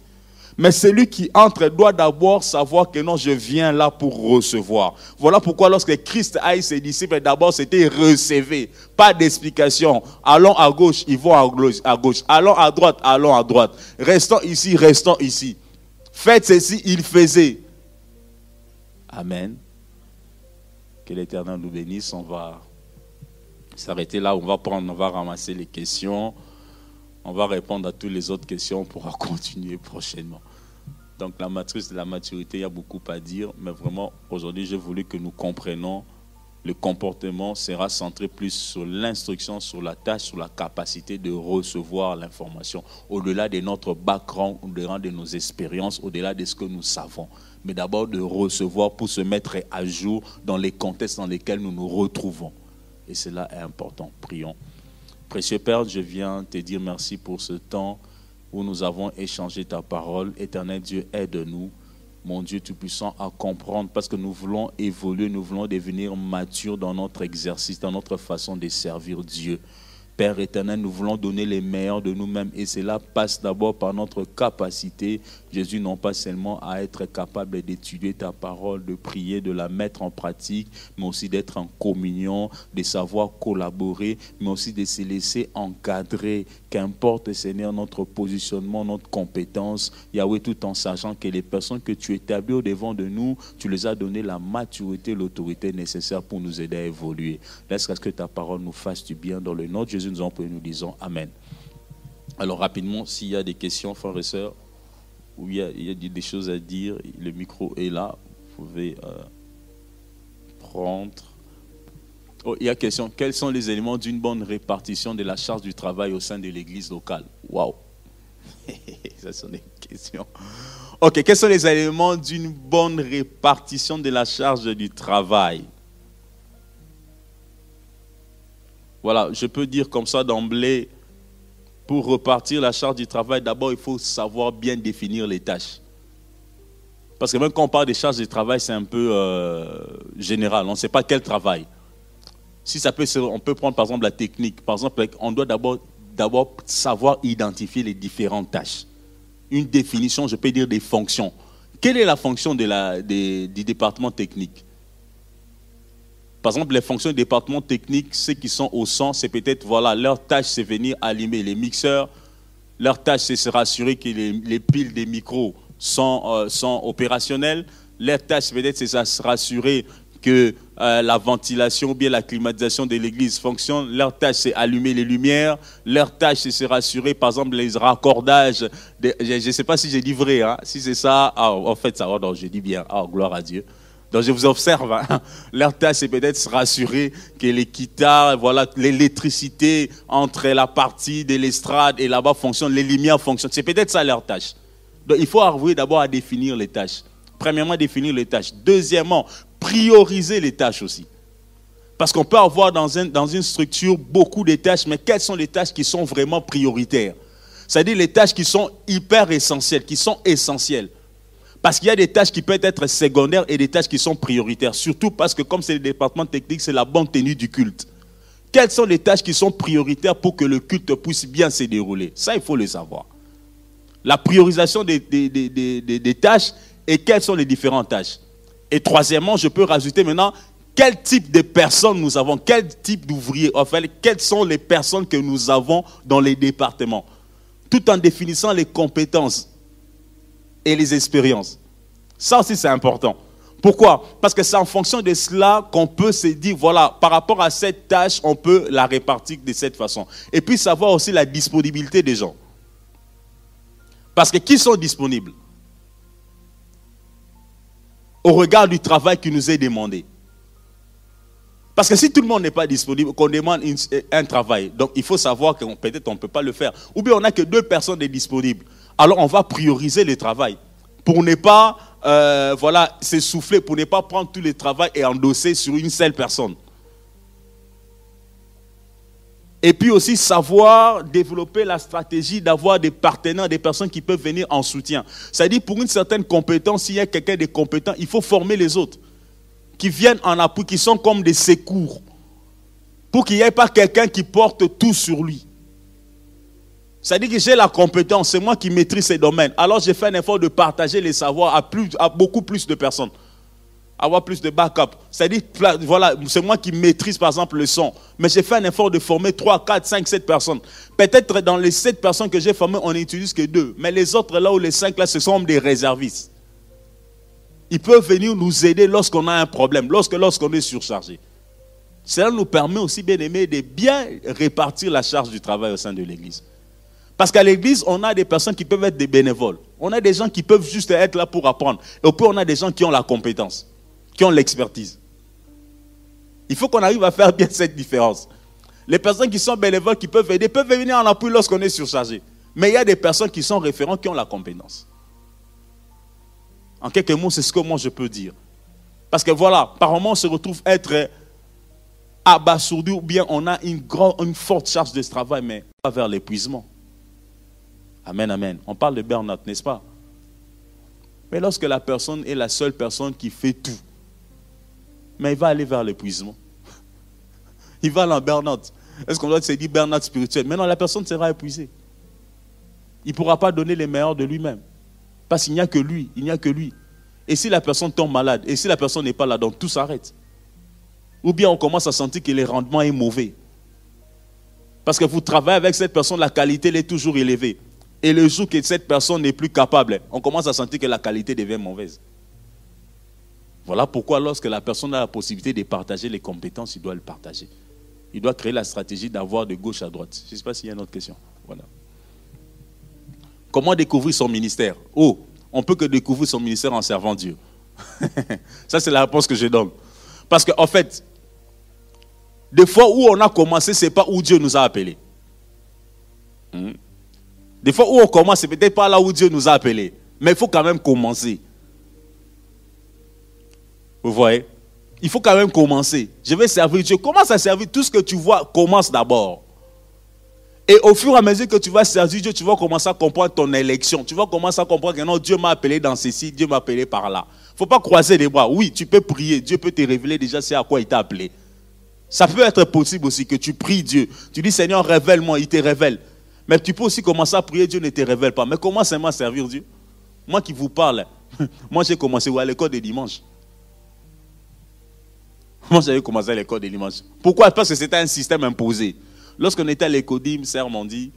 Mais celui qui entre doit d'abord savoir que non, je viens là pour recevoir. Voilà pourquoi lorsque Christ a eu ses disciples, d'abord c'était recevoir. Pas d'explication. Allons à gauche, ils vont à gauche. Allons à droite, allons à droite. Restons ici, restons ici. Faites ceci, il faisait. Amen. Que l'Éternel nous bénisse. On va s'arrêter là, on va ramasser les questions. On va répondre à toutes les autres questions, on pourra continuer prochainement. Donc la matrice de la maturité, il y a beaucoup à dire, mais vraiment aujourd'hui j'ai voulu que nous comprenions le comportement sera centré plus sur l'instruction, sur la tâche, sur la capacité de recevoir l'information, au-delà de notre background, au-delà de nos expériences, au-delà de ce que nous savons. Mais d'abord de recevoir pour se mettre à jour dans les contextes dans lesquels nous nous retrouvons. Et cela est important. Prions. Précieux Père, je viens te dire merci pour ce temps où nous avons échangé ta parole. Éternel Dieu, aide-nous, mon Dieu Tout-Puissant, à comprendre parce que nous voulons évoluer, nous voulons devenir matures dans notre exercice, dans notre façon de servir Dieu. Père éternel, nous voulons donner les meilleurs de nous-mêmes et cela passe d'abord par notre capacité, Jésus, non pas seulement à être capable d'étudier ta parole, de prier, de la mettre en pratique, mais aussi d'être en communion, de savoir collaborer, mais aussi de se laisser encadrer, qu'importe Seigneur notre positionnement, notre compétence, Yahweh, tout en sachant que les personnes que tu établis au-devant de nous, tu les as donné la maturité, l'autorité nécessaire pour nous aider à évoluer. Laisse que ta parole nous fasse du bien dans le nom de Jésus. Nous en prions, nous disons Amen. Alors rapidement, s'il y a des questions, frères et sœurs, ou il y a des choses à dire, le micro est là, vous pouvez prendre. Oh, il y a une question. Quels sont les éléments d'une bonne répartition de la charge du travail au sein de l'église locale? Waouh. Ça sont des questions. Ok, quels sont les éléments d'une bonne répartition de la charge du travail? Voilà, je peux dire comme ça d'emblée, pour repartir la charge du travail, d'abord il faut savoir bien définir les tâches. Parce que même quand on parle des charges du travail, c'est un peu général, on ne sait pas quel travail. Si ça peut, on peut prendre par exemple la technique. Par exemple, on doit d'abord savoir identifier les différentes tâches. Une définition, je peux dire des fonctions. Quelle est la fonction du département technique? Par exemple, les fonctions du département technique, ceux qui sont au son, c'est peut-être, voilà, leur tâche, c'est venir allumer les mixeurs. Leur tâche, c'est se rassurer que les piles des micros sont opérationnelles. Leur tâche, peut-être, c'est se rassurer que la ventilation ou bien la climatisation de l'église fonctionne. Leur tâche, c'est allumer les lumières. Leur tâche, c'est se rassurer, par exemple, les raccordages. Je ne sais pas si j'ai dit vrai. Hein. Si c'est ça, en fait, ça va. Donc, je dis bien. Gloire à Dieu. Donc, je vous observe. Hein. Leur tâche, c'est peut-être se rassurer que les guitares, voilà, l'électricité entre la partie de l'estrade et là-bas fonctionne, les lumières fonctionnent. C'est peut-être ça leur tâche. Donc, il faut arriver d'abord à définir les tâches. Premièrement, définir les tâches. Deuxièmement, prioriser les tâches aussi. Parce qu'on peut avoir dans une structure beaucoup de tâches, mais quelles sont les tâches qui sont vraiment prioritaires? C'est-à-dire les tâches qui sont hyper essentielles, qui sont essentielles. Parce qu'il y a des tâches qui peuvent être secondaires et des tâches qui sont prioritaires. Surtout parce que comme c'est le département technique, c'est la bonne tenue du culte. Quelles sont les tâches qui sont prioritaires pour que le culte puisse bien se dérouler? Ça, il faut le savoir. La priorisation des tâches et quelles sont les différentes tâches. Et troisièmement, je peux rajouter maintenant quel type de personnes nous avons, quel type d'ouvriers, enfin, quelles sont les personnes que nous avons dans les départements, tout en définissant les compétences et les expériences. Ça aussi, c'est important. Pourquoi? Parce que c'est en fonction de cela qu'on peut se dire, voilà, par rapport à cette tâche, on peut la répartir de cette façon. Et puis savoir aussi la disponibilité des gens. Parce que qui sont disponibles? Au regard du travail qui nous est demandé. Parce que si tout le monde n'est pas disponible, qu'on demande un travail, donc il faut savoir que peut-être on ne peut pas le faire. Ou bien on n'a que 2 personnes disponibles. Alors on va prioriser le travail. Pour ne pas s'essouffler, pour ne pas prendre tout le travail et endosser sur une seule personne. Et puis aussi savoir développer la stratégie d'avoir des partenaires, des personnes qui peuvent venir en soutien. C'est-à-dire pour une certaine compétence, s'il y a quelqu'un de compétent, il faut former les autres. Qui viennent en appui, qui sont comme des secours. Pour qu'il n'y ait pas quelqu'un qui porte tout sur lui. C'est-à-dire que j'ai la compétence, c'est moi qui maîtrise ces domaines. Alors j'ai fait un effort de partager les savoirs à beaucoup plus de personnes. Avoir plus de backup. C'est-à-dire, voilà, c'est moi qui maîtrise par exemple le son. Mais j'ai fait un effort de former 3, 4, 5, 7 personnes. Peut-être dans les 7 personnes que j'ai formées, on n'utilise que 2. Mais les autres là ou les 5 là, ce sont des réservistes. Ils peuvent venir nous aider lorsqu'on a un problème, lorsqu'on est surchargé. Cela nous permet aussi, bien aimé, de bien répartir la charge du travail au sein de l'église. Parce qu'à l'église, on a des personnes qui peuvent être des bénévoles. On a des gens qui peuvent juste être là pour apprendre. Et puis on a des gens qui ont la compétence, qui ont l'expertise. Il faut qu'on arrive à faire bien cette différence. Les personnes qui sont bénévoles, qui peuvent aider, peuvent venir en appui lorsqu'on est surchargé. Mais il y a des personnes qui sont référents, qui ont la compétence. En quelques mots, c'est ce que moi je peux dire. Parce que voilà, par moments on se retrouve être abasourdi ou bien on a une forte charge de ce travail, mais pas vers l'épuisement. Amen, amen. On parle de burn-out, n'est-ce pas? Mais lorsque la personne est la seule personne qui fait tout, mais il va aller vers l'épuisement. Il va aller en burn-out. Est-ce qu'on doit se dire burn-out spirituel? Mais non, la personne sera épuisée. Il ne pourra pas donner les meilleurs de lui-même. Parce qu'il n'y a que lui, il n'y a que lui. Et si la personne tombe malade, et si la personne n'est pas là, donc tout s'arrête. Ou bien on commence à sentir que le rendement est mauvais. Parce que vous travaillez avec cette personne, la qualité elle est toujours élevée. Et le jour que cette personne n'est plus capable, on commence à sentir que la qualité devient mauvaise. Voilà pourquoi lorsque la personne a la possibilité de partager les compétences, il doit le partager. Il doit créer la stratégie d'avoir de gauche à droite. Je ne sais pas s'il y a une autre question. Voilà. Comment découvrir son ministère? Oh, on ne peut que découvrir son ministère en servant Dieu. Ça, c'est la réponse que je donne. Parce qu'en fait, des fois où on a commencé, ce n'est pas où Dieu nous a appelés. Des fois où on commence, ce n'est peut-être pas là où Dieu nous a appelés. Mais il faut quand même commencer. Vous voyez? Il faut quand même commencer. Je vais servir Dieu. Commence à servir. Tout ce que tu vois, commence d'abord. Et au fur et à mesure que tu vas servir Dieu, tu vas commencer à comprendre ton élection. Tu vas commencer à comprendre que non, Dieu m'a appelé dans ceci, Dieu m'a appelé par là. Il ne faut pas croiser les bras. Oui, tu peux prier. Dieu peut te révéler déjà c'est à quoi il t'a appelé. Ça peut être possible aussi que tu pries Dieu. Tu dis Seigneur, révèle-moi, il te révèle. Mais tu peux aussi commencer à prier, Dieu ne te révèle pas. Mais comment seulement servir Dieu? Moi qui vous parle, Moi, j'ai commencé à l'école de dimanche. Moi, j'avais commencé à l'école de dimanche. Pourquoi? Parce que c'était un système imposé. Lorsqu'on était à l'écodim, Sœur m'ont dit,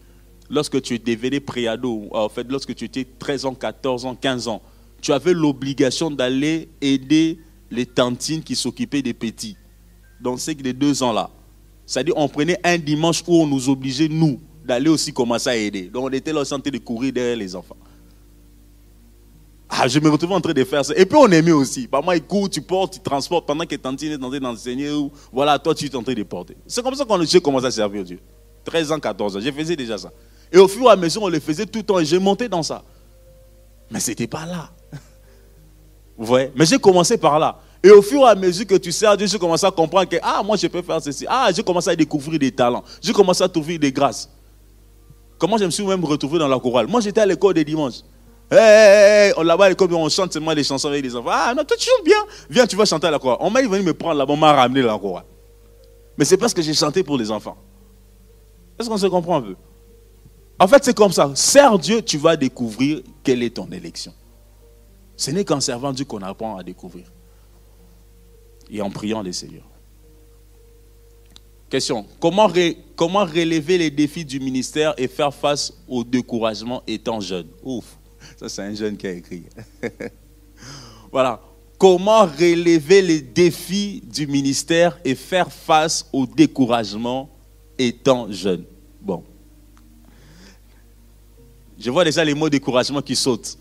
lorsque tu devenais préado, en fait, lorsque tu étais 13 ans, 14 ans, 15 ans, tu avais l'obligation d'aller aider les tantines qui s'occupaient des petits. Dans ces 2 ans-là. C'est-à-dire, on prenait un dimanche où on nous obligeait, nous, d'aller aussi commencer à aider. Donc, on était là en train de courir derrière les enfants. Ah, je me retrouvais en train de faire ça. Et puis, on aimait aussi. Par moi, il court, tu portes, tu transportes. Pendant que tantine est en train d'enseigner, voilà, toi, tu es en train de porter. C'est comme ça qu'on j'ai commencé à servir Dieu. 13 ans, 14 ans. Je faisais déjà ça. Et au fur et à mesure, on le faisait tout le temps. Et j'ai monté dans ça. Mais ce n'était pas là. Vous voyez? Mais j'ai commencé par là. Et au fur et à mesure que tu sers Dieu, j'ai commencé à comprendre que, moi je peux faire ceci. J'ai commencé à découvrir des talents. J'ai commencé à trouver des grâces. Comment je me suis même retrouvé dans la chorale? Moi j'étais à l'école des dimanches. Là-bas à l'école, on chante seulement des chansons avec les enfants. Non, toi tu chantes bien. Viens, tu vas chanter à la chorale. On m'a venu me prendre là-bas, on m'a ramené dans la chorale. Mais c'est parce que j'ai chanté pour les enfants. Est-ce qu'on se comprend un peu? En fait, c'est comme ça. Sers Dieu, tu vas découvrir quelle est ton élection. Ce n'est qu'en servant Dieu qu'on apprend à découvrir. Et en priant les Seigneurs. Question. Comment relever les défis du ministère et faire face au découragement étant jeune? Ouf, ça c'est un jeune qui a écrit. Voilà. Comment relever les défis du ministère et faire face au découragement étant jeune? Bon. Je vois déjà les mots découragement qui sautent.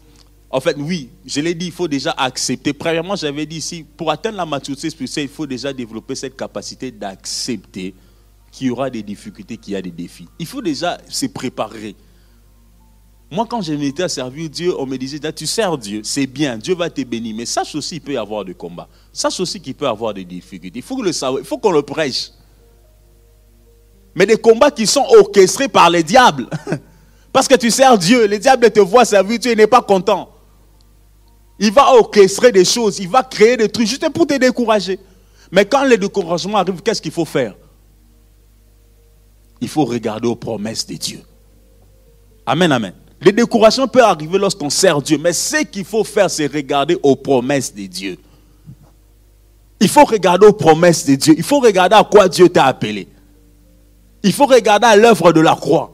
En fait, oui, je l'ai dit, il faut déjà accepter. Premièrement, j'avais dit ici, pour atteindre la maturité spirituelle, il faut déjà développer cette capacité d'accepter qu'il y aura des difficultés, qu'il y a des défis. Il faut déjà se préparer. Moi, quand je m'étais à servir Dieu, on me disait, tu sers Dieu, c'est bien, Dieu va te bénir. Mais sache aussi qu'il peut y avoir des combats. Sache aussi qu'il peut y avoir des difficultés. Il faut le savoir, il faut qu'on le prêche. Mais des combats qui sont orchestrés par les diables. Parce que tu sers Dieu, les diables te voient servir Dieu, il n'est pas content. Il va orchestrer des choses, il va créer des trucs juste pour te décourager. Mais quand le découragement arrive, qu'est-ce qu'il faut faire? Il faut regarder aux promesses de Dieu. Amen, amen. Le découragement peut arriver lorsqu'on sert Dieu, mais ce qu'il faut faire, c'est regarder aux promesses de Dieu. Il faut regarder aux promesses de Dieu. Il faut regarder à quoi Dieu t'a appelé. Il faut regarder à l'œuvre de la croix.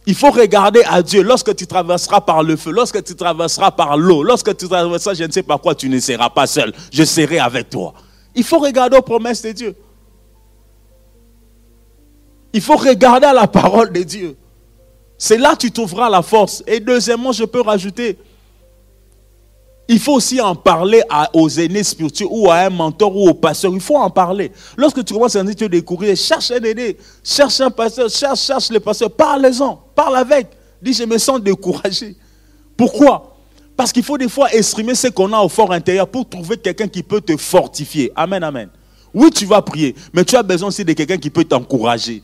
Il faut regarder à Dieu lorsque tu traverseras par le feu, lorsque tu traverseras par l'eau, lorsque tu traverseras, je ne sais pas quoi, tu ne seras pas seul. Je serai avec toi. Il faut regarder aux promesses de Dieu. Il faut regarder à la parole de Dieu. C'est là que tu trouveras la force. Et deuxièmement, je peux rajouter, il faut aussi en parler aux aînés spirituels ou à un mentor ou au pasteur. Il faut en parler. Lorsque tu commences à te découvrir, cherche un aîné, cherche un pasteur, cherche les pasteurs, parle-en, parle avec. Dis, je me sens découragé. Pourquoi? Parce qu'il faut des fois exprimer ce qu'on a au fort intérieur pour trouver quelqu'un qui peut te fortifier. Amen, amen. Oui, tu vas prier, mais tu as besoin aussi de quelqu'un qui peut t'encourager.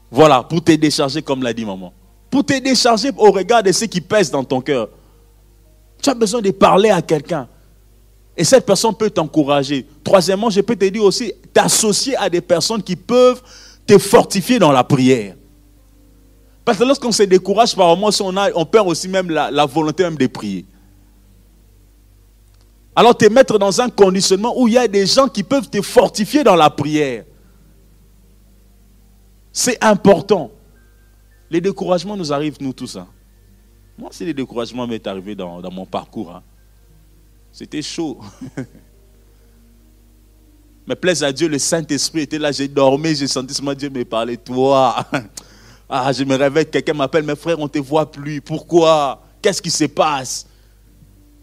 Voilà, pour te décharger comme l'a dit maman. Pour te décharger au regard de ce qui pèse dans ton cœur. Tu as besoin de parler à quelqu'un. Et cette personne peut t'encourager. Troisièmement, je peux te dire aussi, t'associer à des personnes qui peuvent te fortifier dans la prière. Parce que lorsqu'on se décourage par moment, on perd aussi même la volonté même de prier. Alors te mettre dans un conditionnement où il y a des gens qui peuvent te fortifier dans la prière. C'est important. Les découragements nous arrivent, nous tous. Moi, si les découragements m'est arrivé dans mon parcours, c'était chaud. Mais plaise à Dieu, le Saint-Esprit était là, j'ai dormi, j'ai senti seulement Dieu me parler. Toi, je me réveille, quelqu'un m'appelle, mes frères, on ne te voit plus. Pourquoi? Qu'est-ce qui se passe?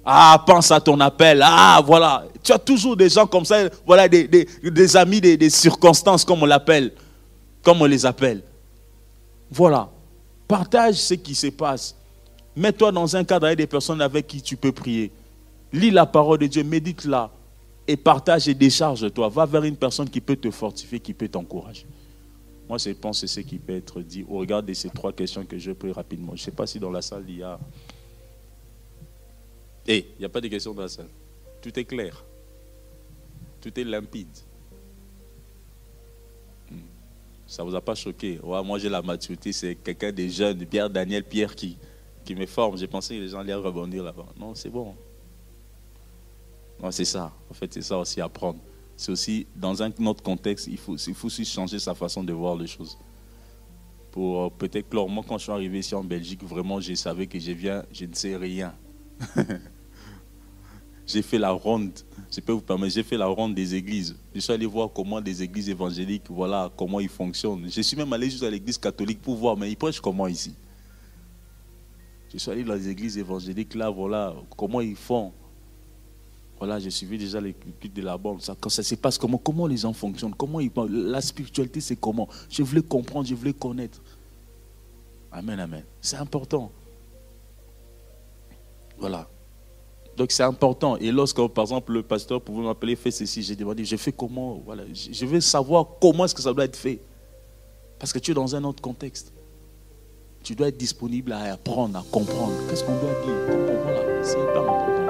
Pense à ton appel. Voilà. Tu as toujours des gens comme ça, voilà, des amis, des circonstances, comme on l'appelle, comme on les appelle. Voilà. Partage ce qui se passe. Mets-toi dans un cadre avec des personnes avec qui tu peux prier. Lis la parole de Dieu, médite-la et partage et décharge-toi. Va vers une personne qui peut te fortifier, qui peut t'encourager. Moi, je pense que c'est ce qui peut être dit au regard de ces 3 questions que je prie rapidement. Je ne sais pas si dans la salle, il y a... il n'y a pas de questions dans la salle. Tout est clair. Tout est limpide. Ça ne vous a pas choqué? Moi, j'ai la maturité. C'est quelqu'un de jeune, Pierre Daniel, Pierre qui qui me forme. J'ai pensé que les gens allaient rebondir là-bas. Non, c'est bon. Non, c'est ça. En fait, c'est ça aussi apprendre. C'est aussi, dans un autre contexte, il faut aussi changer sa façon de voir les choses. Pour peut-être que moi, quand je suis arrivé ici en Belgique, vraiment, je savais que je viens, je ne sais rien. J'ai fait la ronde, je peux vous permettre, j'ai fait la ronde des églises. Je suis allé voir comment les églises évangéliques, voilà, comment ils fonctionnent. Je suis même allé jusqu'à l'église catholique pour voir, mais ils prêchent comment ici. Je suis allé dans les églises évangéliques, là, voilà, comment ils font. Voilà, j'ai suivi déjà les cultes de la bande. Quand ça se passe, comment les gens fonctionnent, comment ils parlent, la spiritualité, c'est comment. Je voulais comprendre, je voulais connaître. Amen, amen. C'est important. Voilà. Donc c'est important. Et lorsque, par exemple, le pasteur pouvait m'appeler, fais ceci, j'ai demandé, je fais comment, voilà. Je veux savoir comment est-ce que ça doit être fait. Parce que tu es dans un autre contexte. Tu dois être disponible à apprendre, à comprendre. Qu'est-ce qu'on doit dire? Voilà, c'est hyper important.